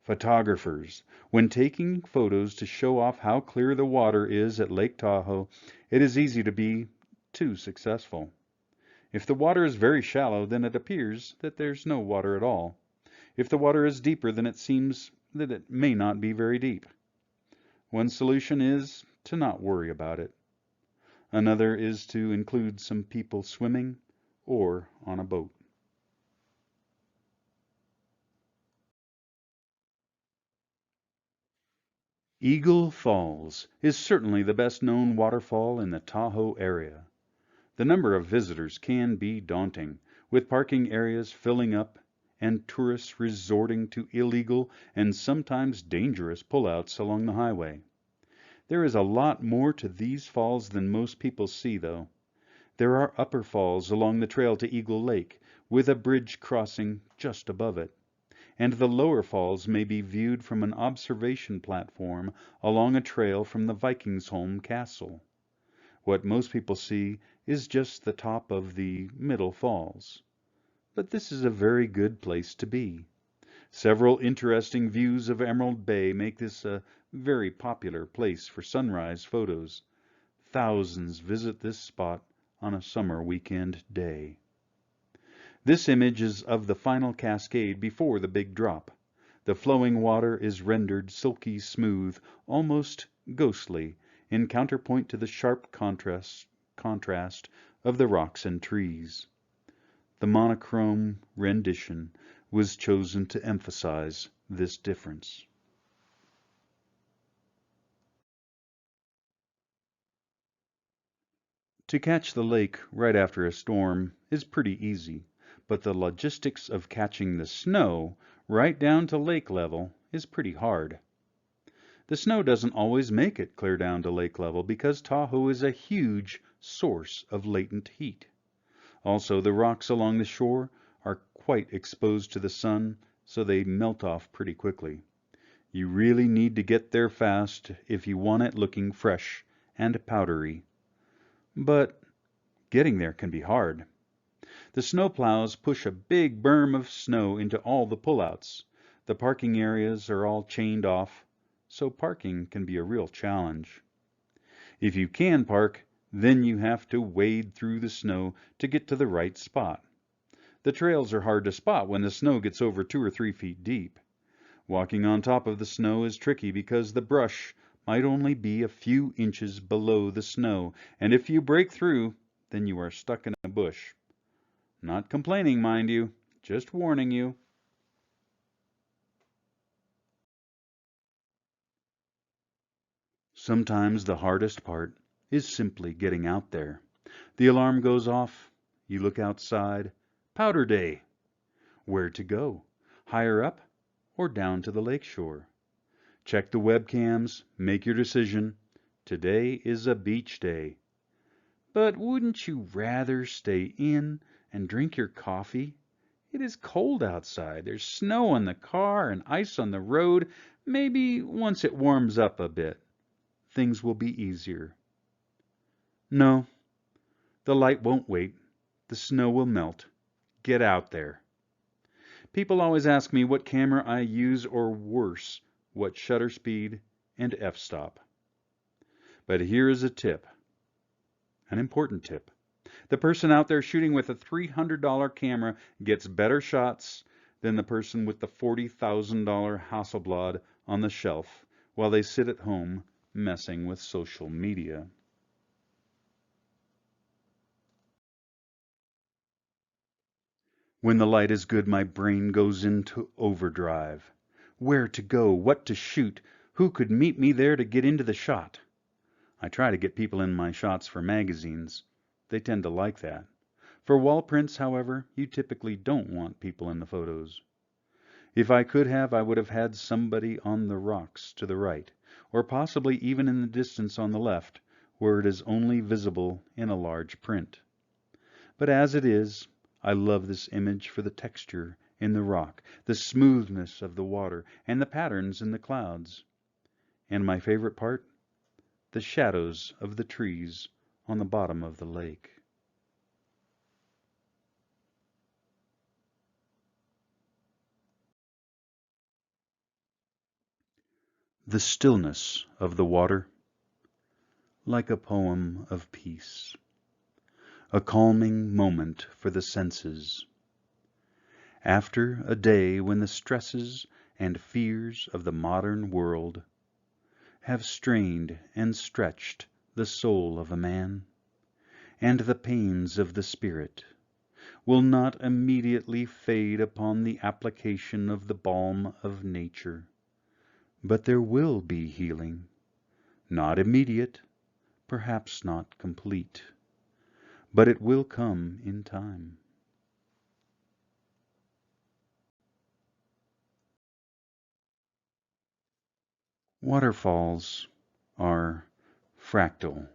[SPEAKER 1] Photographers, when taking photos to show off how clear the water is at Lake Tahoe, it is easy to be too successful. If the water is very shallow, then it appears that there's no water at all. If the water is deeper, then it seems that it may not be very deep. One solution is to not worry about it. Another is to include some people swimming or on a boat. Eagle Falls is certainly the best known waterfall in the Tahoe area. The number of visitors can be daunting, with parking areas filling up and tourists resorting to illegal and sometimes dangerous pullouts along the highway. There is a lot more to these falls than most people see, though. There are upper falls along the trail to Eagle Lake, with a bridge crossing just above it, and the lower falls may be viewed from an observation platform along a trail from the Vikingsholm Castle. What most people see is just the top of the middle falls. But this is a very good place to be. Several interesting views of Emerald Bay make this a very popular place for sunrise photos. Thousands visit this spot on a summer weekend day. This image is of the final cascade before the big drop. The flowing water is rendered silky smooth, almost ghostly, in counterpoint to the sharp contrast of the rocks and trees. The monochrome rendition was chosen to emphasize this difference. To catch the lake right after a storm is pretty easy, but the logistics of catching the snow right down to lake level is pretty hard. The snow doesn't always make it clear down to lake level because Tahoe is a huge source of latent heat. Also, the rocks along the shore are quite exposed to the sun, so they melt off pretty quickly. You really need to get there fast if you want it looking fresh and powdery. But getting there can be hard. The snowplows push a big berm of snow into all the pullouts. The parking areas are all chained off, so parking can be a real challenge. If you can park, then you have to wade through the snow to get to the right spot. The trails are hard to spot when the snow gets over 2 or 3 feet deep. Walking on top of the snow is tricky because the brush might only be a few inches below the snow, and if you break through, then you are stuck in a bush. Not complaining, mind you, just warning you. Sometimes the hardest part is simply getting out there. The alarm goes off, you look outside, powder day. Where to go? Higher up or down to the lake shore? Check the webcams, make your decision. Today is a beach day. But wouldn't you rather stay in and drink your coffee? It is cold outside. There's snow on the car and ice on the road. Maybe once it warms up a bit, things will be easier. No, the light won't wait. The snow will melt. Get out there. People always ask me what camera I use, or worse, what shutter speed and f-stop. But here is a tip, an important tip. The person out there shooting with a $300 camera gets better shots than the person with the $40,000 Hasselblad on the shelf while they sit at home messing with social media. When the light is good, my brain goes into overdrive. Where to go, what to shoot, who could meet me there to get into the shot? I try to get people in my shots for magazines. They tend to like that. For wall prints, however, you typically don't want people in the photos. If I could have, I would have had somebody on the rocks to the right, or possibly even in the distance on the left, where it is only visible in a large print. But as it is, I love this image for the texture in the rock, the smoothness of the water, and the patterns in the clouds. And my favorite part? The shadows of the trees on the bottom of the lake. The stillness of the water, like a poem of peace, a calming moment for the senses. After a day when the stresses and fears of the modern world have strained and stretched the soul of a man, and the pains of the spirit will not immediately fade upon the application of the balm of nature, but there will be healing, not immediate, perhaps not complete, but it will come in time. Waterfalls are fractal.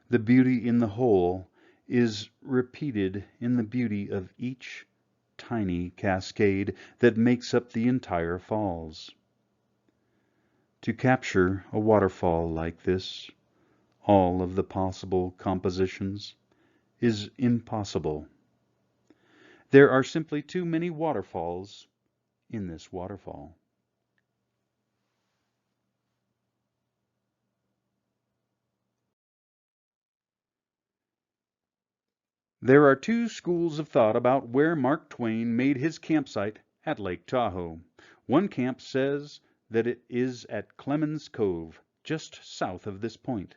[SPEAKER 1] The beauty in the whole is repeated in the beauty of each tiny cascade that makes up the entire falls. To capture a waterfall like this, all of the possible compositions, is impossible. There are simply too many waterfalls in this waterfall. There are two schools of thought about where Mark Twain made his campsite at Lake Tahoe. One camp says that it is at Clemens Cove, just south of this point.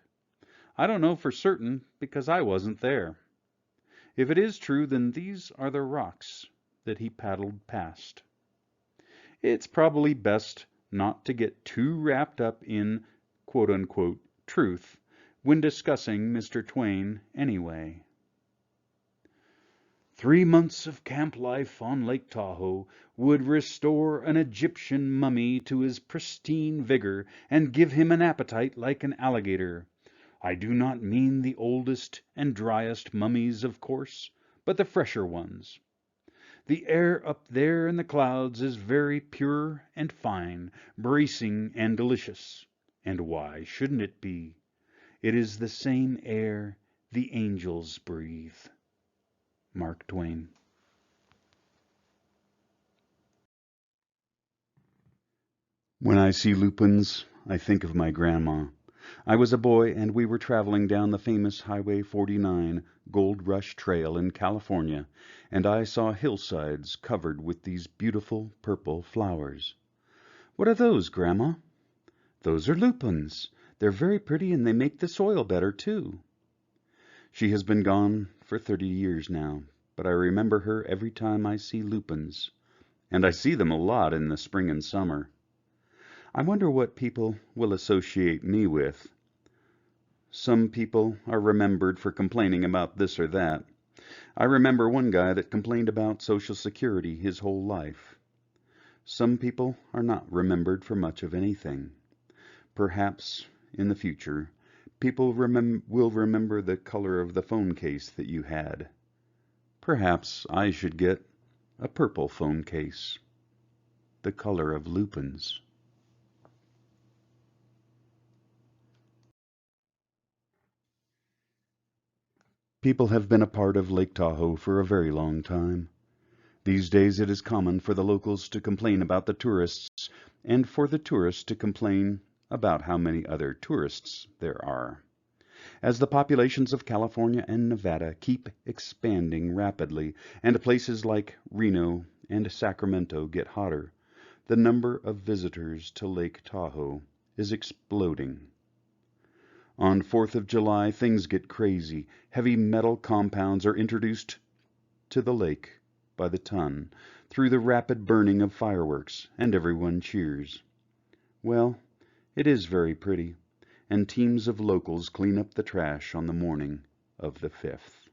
[SPEAKER 1] I don't know for certain because I wasn't there. If it is true, then these are the rocks that he paddled past. It's probably best not to get too wrapped up in quote-unquote truth when discussing Mr. Twain anyway. 3 months of camp life on Lake Tahoe would restore an Egyptian mummy to his pristine vigor and give him an appetite like an alligator. I do not mean the oldest and driest mummies, of course, but the fresher ones. The air up there in the clouds is very pure and fine, bracing and delicious. And why shouldn't it be? It is the same air the angels breathe. Mark Twain. When I see lupins, I think of my grandma. I was a boy and we were traveling down the famous Highway 49 Gold Rush Trail in California, and I saw hillsides covered with these beautiful purple flowers. "What are those, Grandma?" "Those are lupins. They're very pretty and they make the soil better, too." She has been gone for 30 years now, but I remember her every time I see lupins, and I see them a lot in the spring and summer. I wonder what people will associate me with. Some people are remembered for complaining about this or that. I remember one guy that complained about Social Security his whole life. Some people are not remembered for much of anything. Perhaps, in the future, people will remember the color of the phone case that you had. Perhaps I should get a purple phone case, the color of lupins. People have been a part of Lake Tahoe for a very long time. These days it is common for the locals to complain about the tourists, and for the tourists to complain about how many other tourists there are. As the populations of California and Nevada keep expanding rapidly, and places like Reno and Sacramento get hotter, the number of visitors to Lake Tahoe is exploding. On 4th of July, things get crazy. Heavy metal compounds are introduced to the lake by the ton through the rapid burning of fireworks, and everyone cheers. Well, it is very pretty, and teams of locals clean up the trash on the morning of the 5th.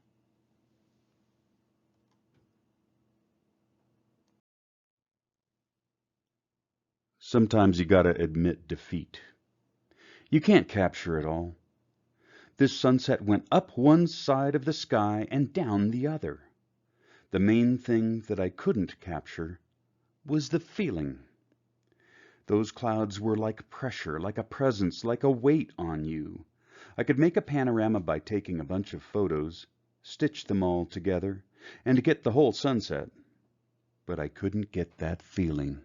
[SPEAKER 1] Sometimes you gotta admit defeat. You can't capture it all. This sunset went up one side of the sky and down the other. The main thing that I couldn't capture was the feeling. Those clouds were like pressure, like a presence, like a weight on you. I could make a panorama by taking a bunch of photos, stitch them all together, and get the whole sunset. But I couldn't get that feeling.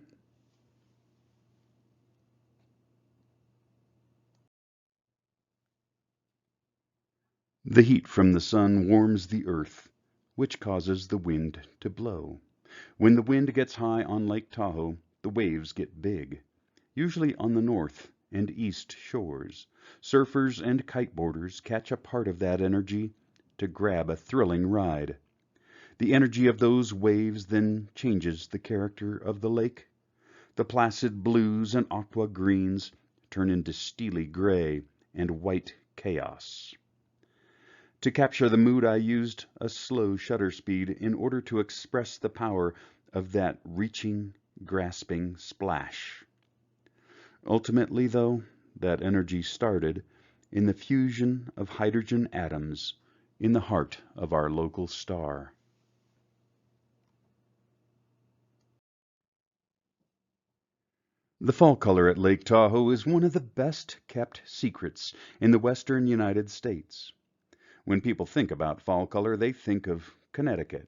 [SPEAKER 1] The heat from the sun warms the earth, which causes the wind to blow. When the wind gets high on Lake Tahoe, the waves get big, usually on the north and east shores. Surfers and kiteboarders catch a part of that energy to grab a thrilling ride. The energy of those waves then changes the character of the lake. The placid blues and aqua greens turn into steely gray and white chaos. To capture the mood, I used a slow shutter speed in order to express the power of that reaching, grasping splash. Ultimately, though, that energy started in the fusion of hydrogen atoms in the heart of our local star. The fall color at Lake Tahoe is one of the best kept secrets in the western United States. When people think about fall color, they think of Connecticut,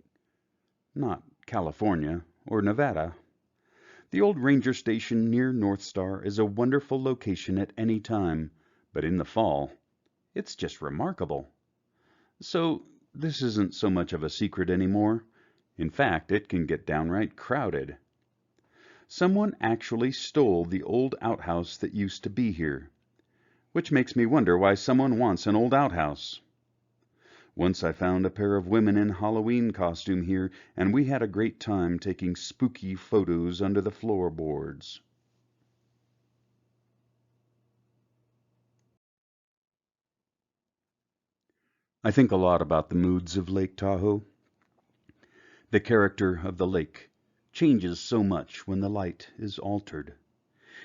[SPEAKER 1] not California or Nevada. The old ranger station near North Star is a wonderful location at any time, but in the fall, it's just remarkable. So this isn't so much of a secret anymore. In fact, it can get downright crowded. Someone actually stole the old outhouse that used to be here, which makes me wonder why someone wants an old outhouse. Once I found a pair of women in Halloween costume here, and we had a great time taking spooky photos under the floorboards. I think a lot about the moods of Lake Tahoe. The character of the lake changes so much when the light is altered.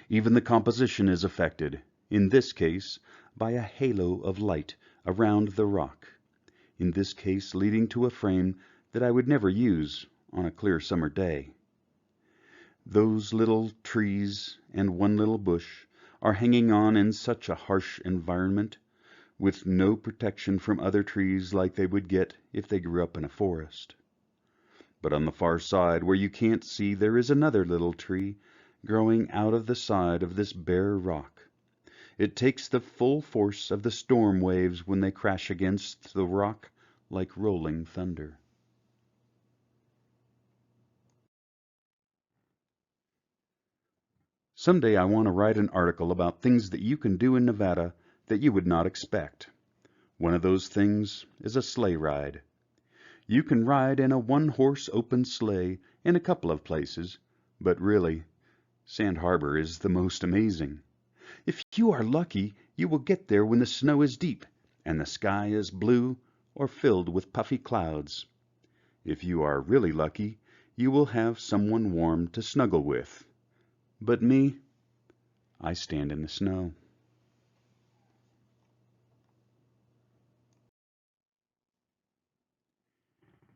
[SPEAKER 1] Even the composition is affected, in this case, by a halo of light around the rock, in this case leading to a frame that I would never use on a clear summer day. Those little trees and one little bush are hanging on in such a harsh environment, with no protection from other trees like they would get if they grew up in a forest. But on the far side, where you can't see, there is another little tree growing out of the side of this bare rock. It takes the full force of the storm waves when they crash against the rock like rolling thunder. Someday I want to write an article about things that you can do in Nevada that you would not expect. One of those things is a sleigh ride. You can ride in a one-horse open sleigh in a couple of places, but really, Sand Harbor is the most amazing. If you are lucky, you will get there when the snow is deep and the sky is blue or filled with puffy clouds. If you are really lucky, you will have someone warm to snuggle with. But me, I stand in the snow.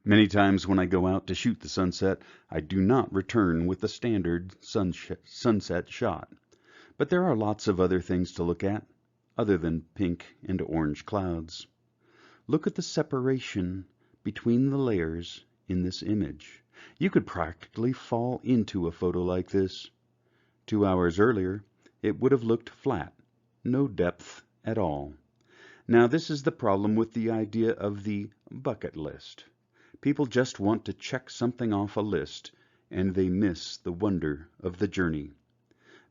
[SPEAKER 1] Many times when I go out to shoot the sunset, I do not return with the standard sunset shot. But there are lots of other things to look at, other than pink and orange clouds. Look at the separation between the layers in this image. You could practically fall into a photo like this. 2 hours earlier, it would have looked flat, no depth at all. Now, this is the problem with the idea of the bucket list. People just want to check something off a list, and they miss the wonder of the journey.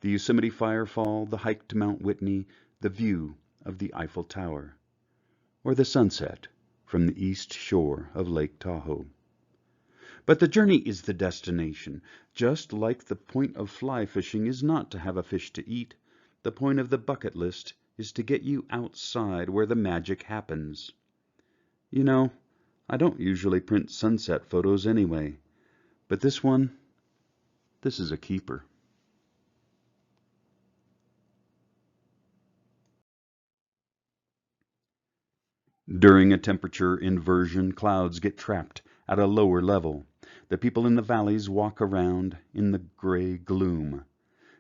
[SPEAKER 1] The Yosemite Firefall, the hike to Mount Whitney, the view of the Eiffel Tower, or the sunset from the east shore of Lake Tahoe. But the journey is the destination. Just like the point of fly fishing is not to have a fish to eat, the point of the bucket list is to get you outside where the magic happens. You know, I don't usually print sunset photos anyway, but this is a keeper. During a temperature inversion, clouds get trapped at a lower level. The people in the valleys walk around in the gray gloom.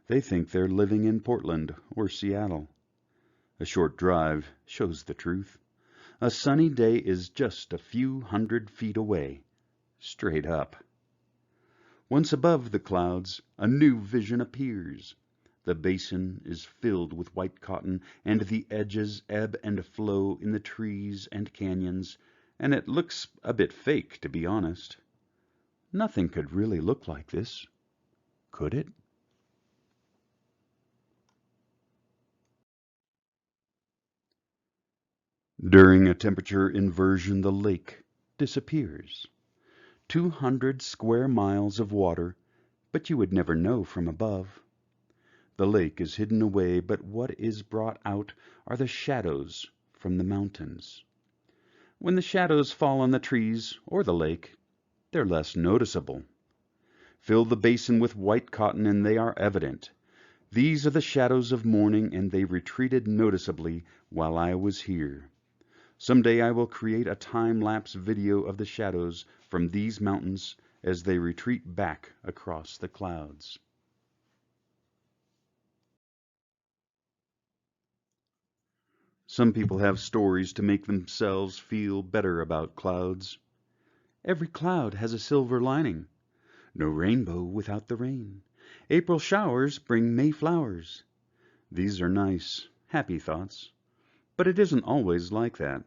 [SPEAKER 1] They think they're living in Portland or Seattle. A short drive shows the truth. A sunny day is just a few 100 feet away, straight up. Once above the clouds, a new vision appears. The basin is filled with white cotton, and the edges ebb and flow in the trees and canyons, and it looks a bit fake, to be honest. Nothing could really look like this, could it? During a temperature inversion, the lake disappears. 200 square miles of water, but you would never know from above. The lake is hidden away, but what is brought out are the shadows from the mountains. When the shadows fall on the trees or the lake, they're less noticeable. Fill the basin with white cotton and they are evident. These are the shadows of morning, and they retreated noticeably while I was here. Someday I will create a time-lapse video of the shadows from these mountains as they retreat back across the clouds. Some people have stories to make themselves feel better about clouds. Every cloud has a silver lining. No rainbow without the rain. April showers bring May flowers. These are nice, happy thoughts. But it isn't always like that.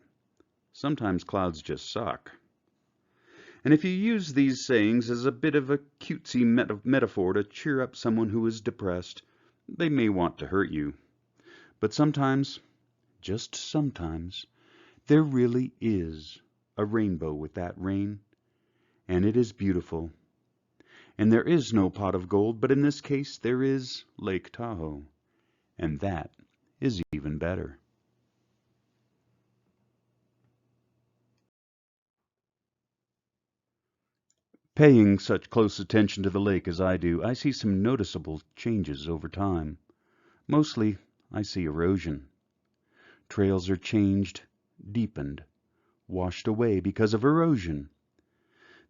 [SPEAKER 1] Sometimes clouds just suck. And if you use these sayings as a bit of a cutesy metaphor to cheer up someone who is depressed, they may want to hurt you. But sometimes, just sometimes, there really is a rainbow with that rain, and it is beautiful. And there is no pot of gold, but in this case there is Lake Tahoe, and that is even better. Paying such close attention to the lake as I do, I see some noticeable changes over time. Mostly, I see erosion. Trails are changed, deepened, washed away because of erosion.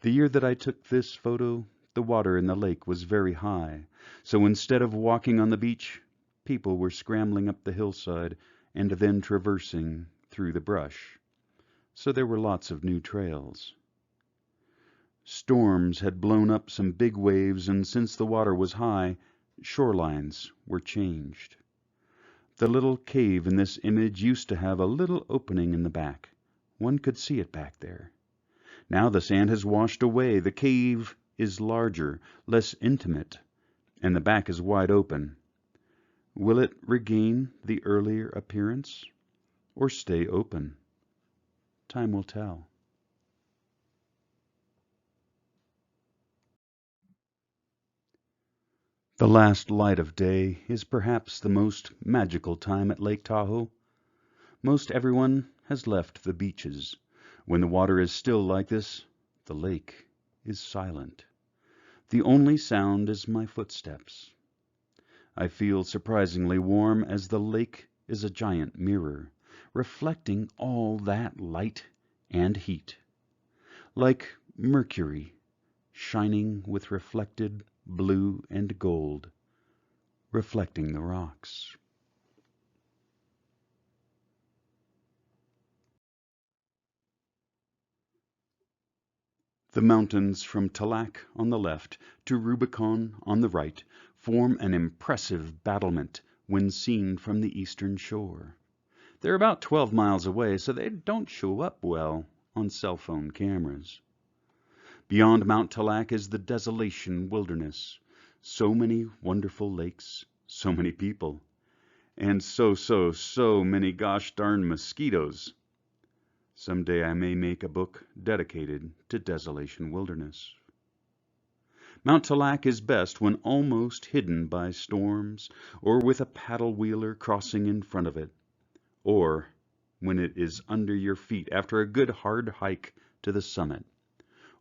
[SPEAKER 1] The year that I took this photo, the water in the lake was very high, so instead of walking on the beach, people were scrambling up the hillside and then traversing through the brush. So there were lots of new trails. Storms had blown up some big waves, and since the water was high, shorelines were changed. The little cave in this image used to have a little opening in the back. One could see it back there. Now the sand has washed away. The cave is larger, less intimate, and the back is wide open. Will it regain the earlier appearance or stay open? Time will tell. The last light of day is perhaps the most magical time at Lake Tahoe. Most everyone has left the beaches. When the water is still like this, the lake is silent. The only sound is my footsteps. I feel surprisingly warm, as the lake is a giant mirror, reflecting all that light and heat. Like Mercury, shining with reflected blue and gold, reflecting the rocks. The mountains from Talac on the left to Rubicon on the right form an impressive battlement when seen from the eastern shore. They're about 12 miles away, so they don't show up well on cell phone cameras. Beyond Mount Talac is the desolation wilderness. So many wonderful lakes, so many people, and so many gosh darn mosquitoes. Someday I may make a book dedicated to desolation wilderness. Mount Talac is best when almost hidden by storms, or with a paddle wheeler crossing in front of it, or when it is under your feet after a good hard hike to the summit,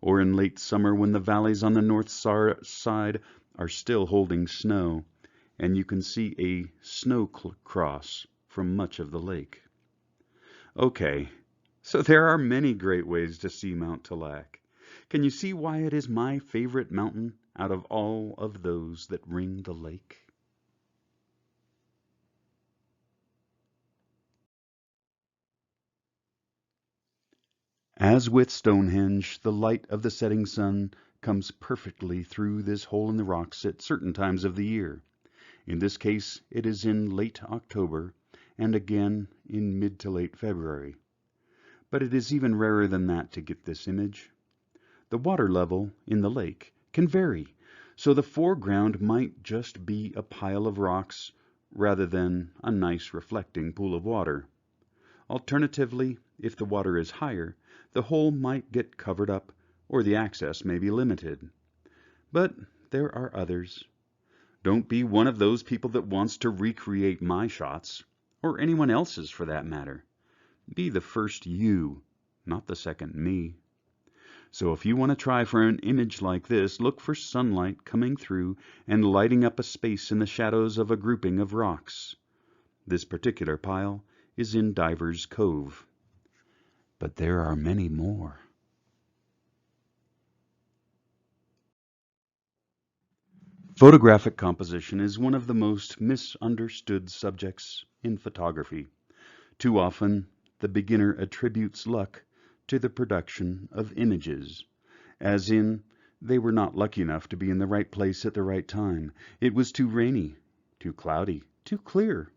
[SPEAKER 1] or in late summer when the valleys on the north side are still holding snow, and you can see a snow cross from much of the lake. Okay, so there are many great ways to see Mount Talac. Can you see why it is my favorite mountain out of all of those that ring the lake? As with Stonehenge, the light of the setting sun comes perfectly through this hole in the rocks at certain times of the year. In this case, it is in late October and again in mid to late February. But it is even rarer than that to get this image. The water level in the lake can vary, so the foreground might just be a pile of rocks rather than a nice reflecting pool of water. Alternatively, if the water is higher, the hole might get covered up, or the access may be limited. But there are others. Don't be one of those people that wants to recreate my shots, or anyone else's for that matter. Be the first you, not the second me. So if you want to try for an image like this, look for sunlight coming through and lighting up a space in the shadows of a grouping of rocks. This particular pile is in Divers Cove. But there are many more. Photographic composition is one of the most misunderstood subjects in photography. Too often, the beginner attributes luck to the production of images, as in, they were not lucky enough to be in the right place at the right time. It was too rainy, too cloudy, too clear.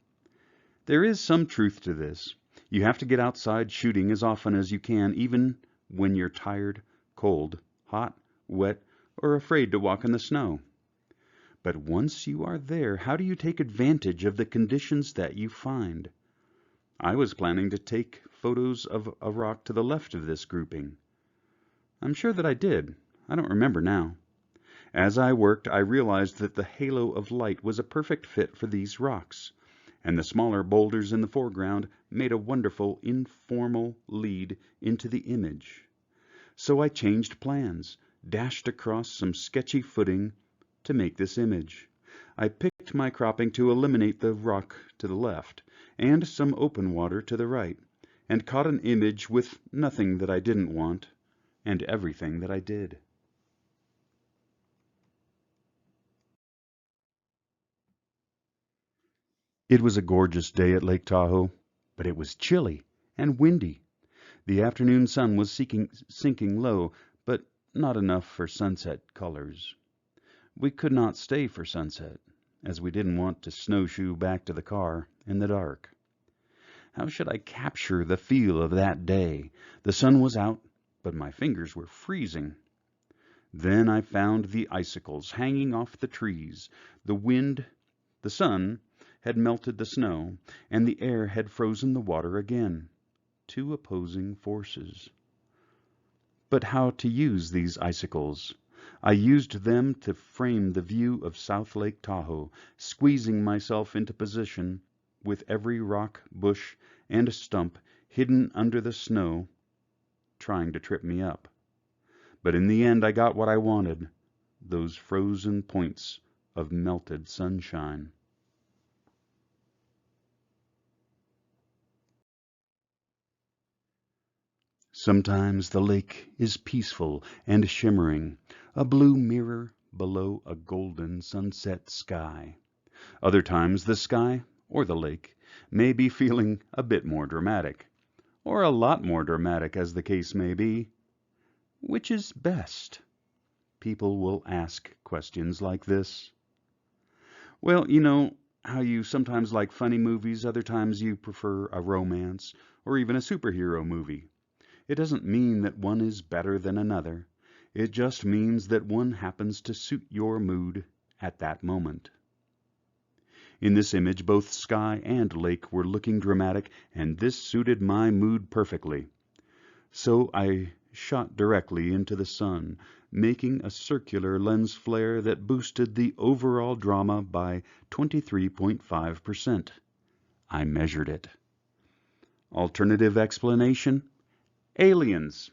[SPEAKER 1] There is some truth to this. You have to get outside shooting as often as you can, even when you're tired, cold, hot, wet, or afraid to walk in the snow. But once you are there, how do you take advantage of the conditions that you find? I was planning to take photos of a rock to the left of this grouping. I'm sure that I did. I don't remember now. As I worked, I realized that the halo of light was a perfect fit for these rocks, and the smaller boulders in the foreground made a wonderful informal lead into the image. So I changed plans, dashed across some sketchy footing to make this image. I picked my cropping to eliminate the rock to the left and some open water to the right, and caught an image with nothing that I didn't want and everything that I did. It was a gorgeous day at Lake Tahoe, but it was chilly and windy. The afternoon sun was sinking low, but not enough for sunset colors. We could not stay for sunset, as we didn't want to snowshoe back to the car in the dark. How should I capture the feel of that day? The sun was out, but my fingers were freezing. Then I found the icicles hanging off the trees. The sun had melted the snow, and the air had frozen the water again. Two opposing forces. But how to use these icicles? I used them to frame the view of South Lake Tahoe, squeezing myself into position with every rock, bush, and stump hidden under the snow, trying to trip me up. But in the end I got what I wanted, those frozen points of melted sunshine. Sometimes the lake is peaceful and shimmering, a blue mirror below a golden sunset sky. Other times the sky, or the lake, may be feeling a bit more dramatic, or a lot more dramatic as the case may be. Which is best? People will ask questions like this. Well, you know how you sometimes like funny movies, other times you prefer a romance, or even a superhero movie. It doesn't mean that one is better than another. It just means that one happens to suit your mood at that moment. In this image, both sky and lake were looking dramatic, and this suited my mood perfectly. So I shot directly into the sun, making a circular lens flare that boosted the overall drama by 23.5%. I measured it. Alternative explanation? Aliens.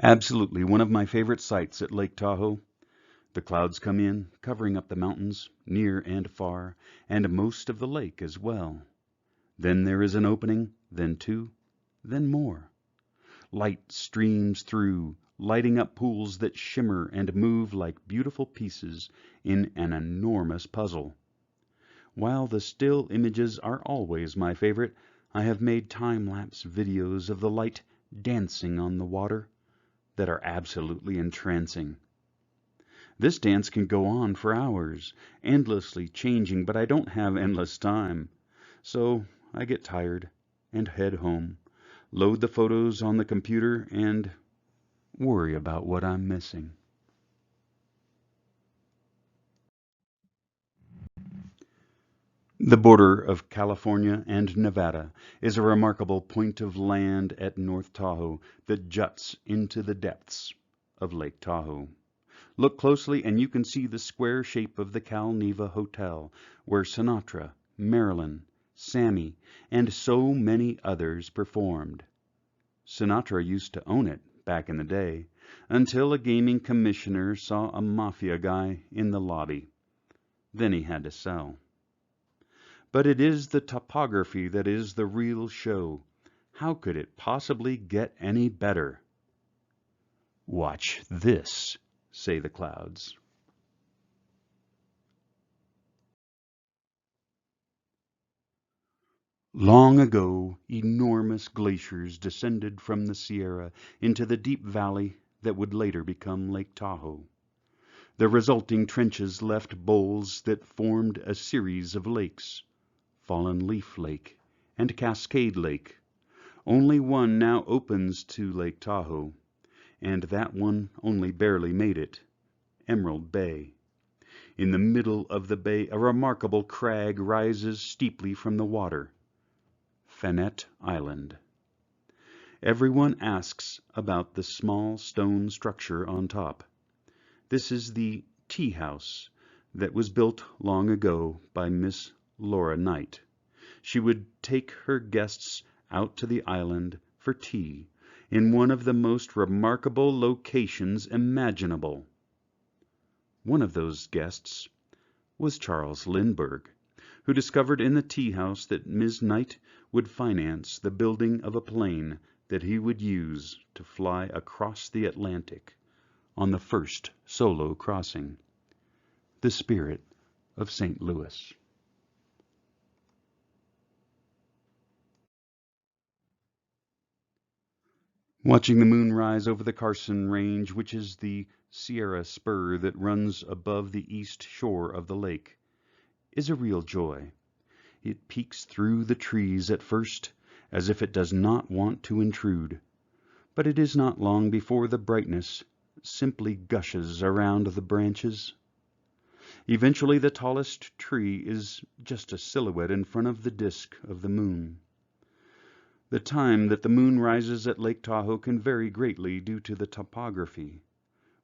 [SPEAKER 1] Absolutely one of my favorite sights at Lake Tahoe. The clouds come in, covering up the mountains, near and far, and most of the lake as well. Then there is an opening, then two, then more. Light streams through, lighting up pools that shimmer and move like beautiful pieces in an enormous puzzle. While the still images are always my favorite, I have made time-lapse videos of the light dancing on the water that are absolutely entrancing. This dance can go on for hours, endlessly changing, but I don't have endless time. So I get tired and head home, load the photos on the computer, and worry about what I'm missing. The border of California and Nevada is a remarkable point of land at North Tahoe that juts into the depths of Lake Tahoe. Look closely and you can see the square shape of the Cal Neva Hotel, where Sinatra, Marilyn, Sammy, and so many others performed. Sinatra used to own it back in the day, until a gaming commissioner saw a mafia guy in the lobby. Then he had to sell. But it is the topography that is the real show. How could it possibly get any better? Watch this, say the clouds. Long ago, enormous glaciers descended from the Sierra into the deep valley that would later become Lake Tahoe. The resulting trenches left bowls that formed a series of lakes, Fallen Leaf Lake and Cascade Lake. Only one now opens to Lake Tahoe, and that one only barely made it, Emerald Bay. In the middle of the bay, a remarkable crag rises steeply from the water, Fannette Island. Everyone asks about the small stone structure on top. This is the tea house that was built long ago by Miss Laura Knight. She would take her guests out to the island for tea in one of the most remarkable locations imaginable. One of those guests was Charles Lindbergh, who discovered in the tea house that Miss Knight would finance the building of a plane that he would use to fly across the Atlantic on the first solo crossing. The Spirit of St. Louis. Watching the moon rise over the Carson Range, which is the Sierra spur that runs above the east shore of the lake, is a real joy. It peeks through the trees at first, as if it does not want to intrude, but it is not long before the brightness simply gushes around the branches. Eventually the tallest tree is just a silhouette in front of the disk of the moon. The time that the moon rises at Lake Tahoe can vary greatly due to the topography.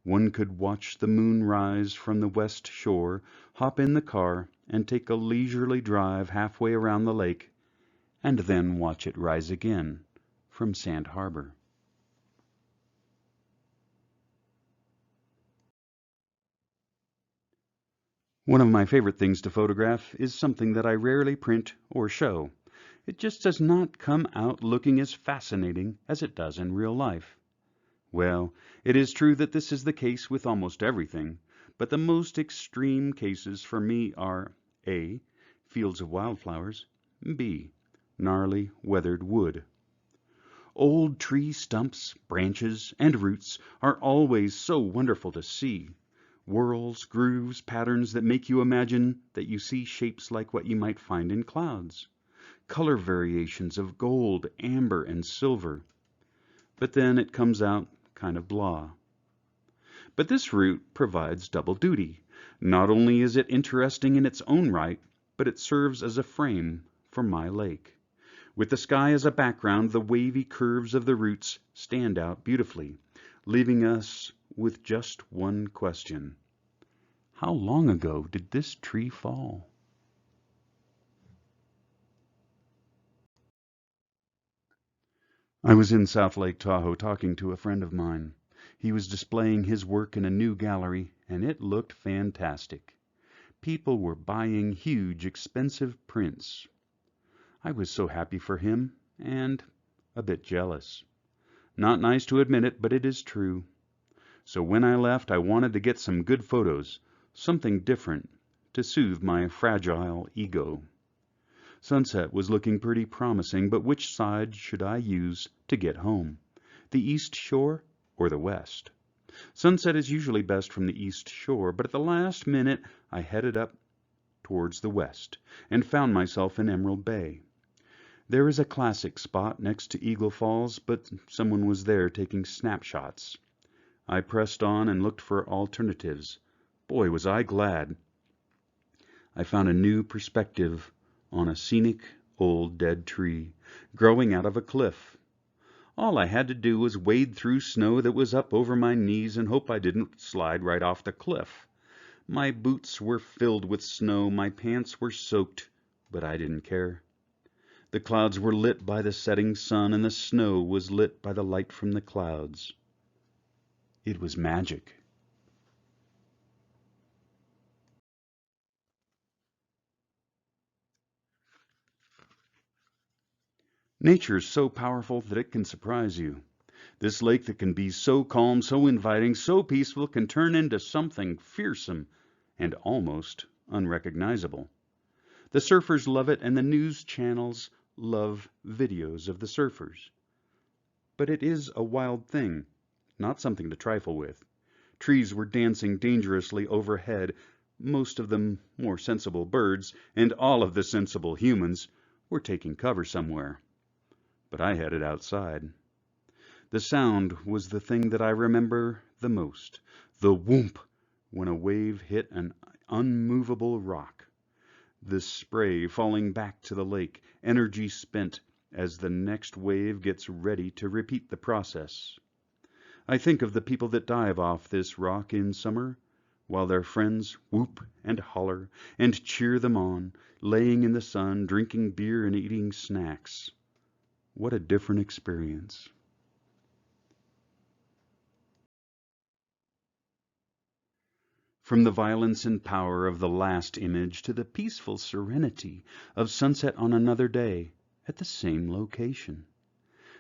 [SPEAKER 1] One could watch the moon rise from the west shore, hop in the car, and take a leisurely drive halfway around the lake, and then watch it rise again from Sand Harbor. One of my favorite things to photograph is something that I rarely print or show. It just does not come out looking as fascinating as it does in real life. Well, it is true that this is the case with almost everything, but the most extreme cases for me are A. Fields of wildflowers, B. Gnarly, weathered wood. Old tree stumps, branches, and roots are always so wonderful to see. Whorls, grooves, patterns that make you imagine that you see shapes like what you might find in clouds. Color variations of gold, amber, and silver. But then it comes out kind of blah. But this route provides double duty. Not only is it interesting in its own right, but it serves as a frame for my lake. With the sky as a background, the wavy curves of the roots stand out beautifully, leaving us with just one question. How long ago did this tree fall? I was in South Lake Tahoe talking to a friend of mine. He was displaying his work in a new gallery, and it looked fantastic. People were buying huge, expensive prints. I was so happy for him, and a bit jealous. Not nice to admit it, but it is true. So when I left, I wanted to get some good photos, something different, to soothe my fragile ego. Sunset was looking pretty promising, but which side should I use to get home? The east shore or the west? Sunset is usually best from the east shore, but at the last minute I headed up towards the west and found myself in Emerald Bay. There is a classic spot next to Eagle Falls, but someone was there taking snapshots. I pressed on and looked for alternatives. Boy, was I glad. I found a new perspective on a scenic old dead tree growing out of a cliff. All I had to do was wade through snow that was up over my knees and hope I didn't slide right off the cliff. My boots were filled with snow, my pants were soaked, but I didn't care. The clouds were lit by the setting sun, and the snow was lit by the light from the clouds. It was magic. Nature is so powerful that it can surprise you. This lake that can be so calm, so inviting, so peaceful can turn into something fearsome and almost unrecognizable. The surfers love it, and the news channels love videos of the surfers. But it is a wild thing, not something to trifle with. Trees were dancing dangerously overhead, most of them more sensible birds, and all of the sensible humans were taking cover somewhere. But I headed outside. The sound was the thing that I remember the most, the whoomp when a wave hit an unmovable rock, the spray falling back to the lake, energy spent as the next wave gets ready to repeat the process. I think of the people that dive off this rock in summer, while their friends whoop and holler and cheer them on, laying in the sun, drinking beer and eating snacks. What a different experience. From the violence and power of the last image to the peaceful serenity of sunset on another day at the same location.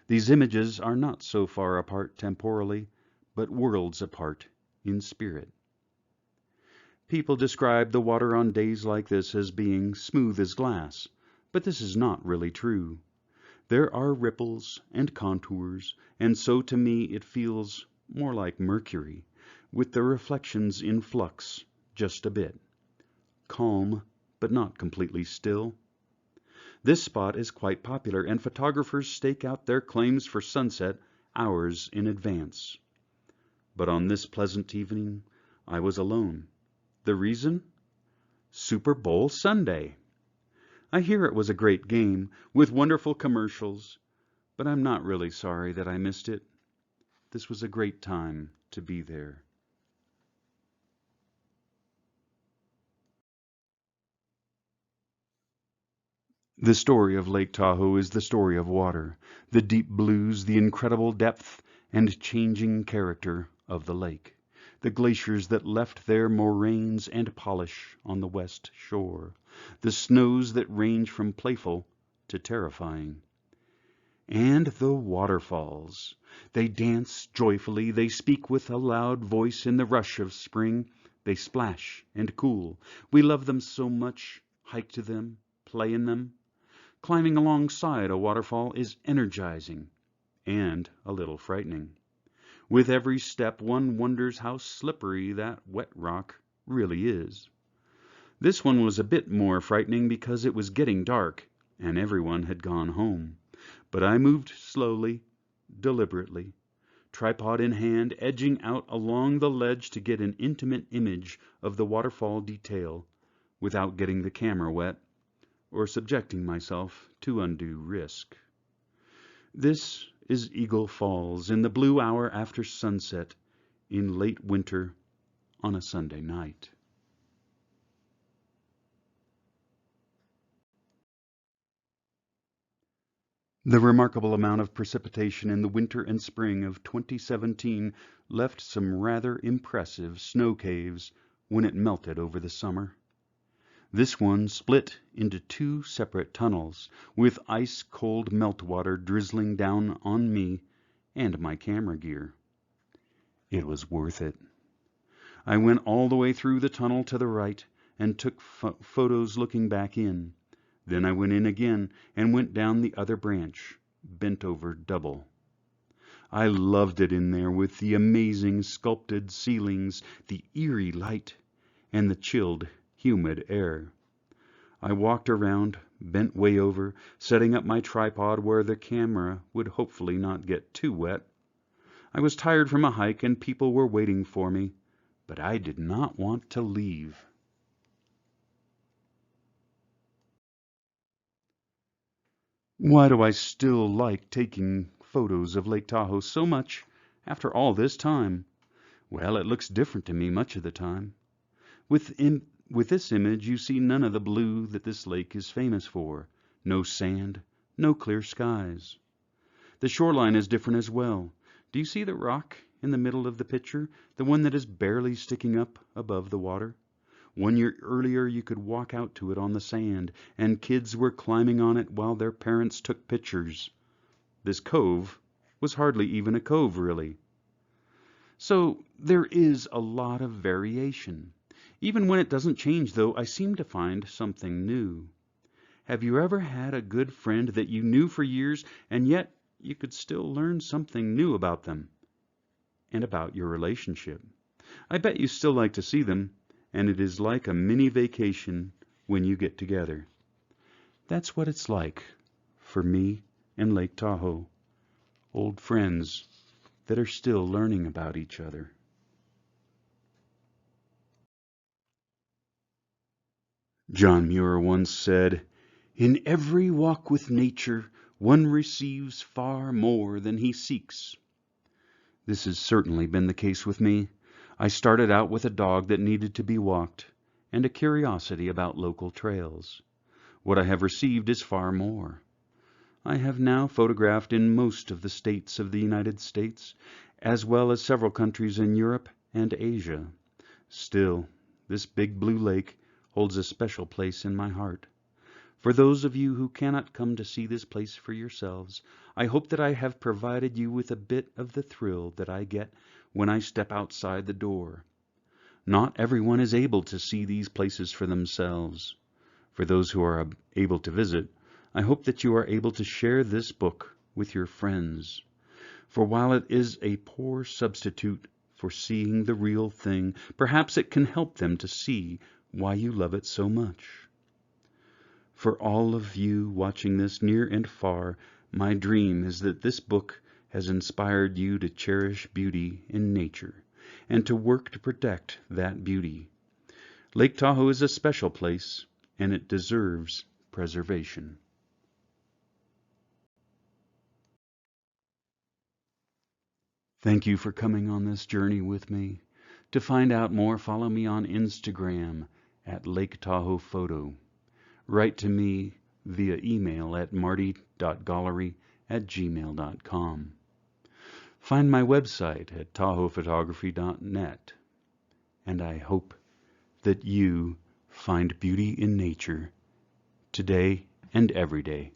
[SPEAKER 1] These images are not so far apart temporally, but worlds apart in spirit. People describe the water on days like this as being smooth as glass, but this is not really true. There are ripples and contours, and so to me it feels more like mercury, with the reflections in flux just a bit. Calm, but not completely still. This spot is quite popular, and photographers stake out their claims for sunset hours in advance. But on this pleasant evening, I was alone. The reason? Super Bowl Sunday. I hear it was a great game, with wonderful commercials, but I'm not really sorry that I missed it. This was a great time to be there. The story of Lake Tahoe is the story of water, the deep blues, the incredible depth and changing character of the lake, the glaciers that left their moraines and polish on the west shore, the snows that range from playful to terrifying. And the waterfalls. They dance joyfully, they speak with a loud voice in the rush of spring, they splash and cool. We love them so much, hike to them, play in them. Climbing alongside a waterfall is energizing and a little frightening. With every step one wonders how slippery that wet rock really is. This one was a bit more frightening because it was getting dark and everyone had gone home. But I moved slowly, deliberately, tripod in hand, edging out along the ledge to get an intimate image of the waterfall detail without getting the camera wet or subjecting myself to undue risk. This is Eagle Falls in the blue hour after sunset in late winter on a Sunday night. The remarkable amount of precipitation in the winter and spring of 2017 left some rather impressive snow caves when it melted over the summer. This one split into two separate tunnels, with ice-cold meltwater drizzling down on me and my camera gear. It was worth it. I went all the way through the tunnel to the right and took photos looking back in. Then I went in again and went down the other branch, bent over double. I loved it in there with the amazing sculpted ceilings, the eerie light, and the chilled, humid air. I walked around, bent way over, setting up my tripod where the camera would hopefully not get too wet. I was tired from a hike and people were waiting for me, but I did not want to leave. Why do I still like taking photos of Lake Tahoe so much after all this time? Well, it looks different to me much of the time. With this image, you see none of the blue that this lake is famous for. No sand, no clear skies. The shoreline is different as well. Do you see the rock in the middle of the picture, the one that is barely sticking up above the water? 1 year earlier, you could walk out to it on the sand, and kids were climbing on it while their parents took pictures. This cove was hardly even a cove, really. So there is a lot of variation. Even when it doesn't change, though, I seem to find something new. Have you ever had a good friend that you knew for years, and yet you could still learn something new about them and about your relationship? I bet you still like to see them, and it is like a mini vacation when you get together. That's what it's like for me and Lake Tahoe, old friends that are still learning about each other. John Muir once said, "In every walk with nature, one receives far more than he seeks." This has certainly been the case with me. I started out with a dog that needed to be walked and a curiosity about local trails. What I have received is far more. I have now photographed in most of the states of the United States, as well as several countries in Europe and Asia. Still, this big blue lake holds a special place in my heart. For those of you who cannot come to see this place for yourselves, I hope that I have provided you with a bit of the thrill that I get when I step outside the door. Not everyone is able to see these places for themselves. For those who are able to visit, I hope that you are able to share this book with your friends. For while it is a poor substitute for seeing the real thing, perhaps it can help them to see why you love it so much. For all of you watching this near and far, my dream is that this book has inspired you to cherish beauty in nature and to work to protect that beauty. Lake Tahoe is a special place, and it deserves preservation. Thank you for coming on this journey with me. To find out more, follow me on Instagram at Lake Tahoe Photo. Write to me via email at marty.gollery@gmail.com. Find my website at tahoephotography.net. And I hope that you find beauty in nature today and every day.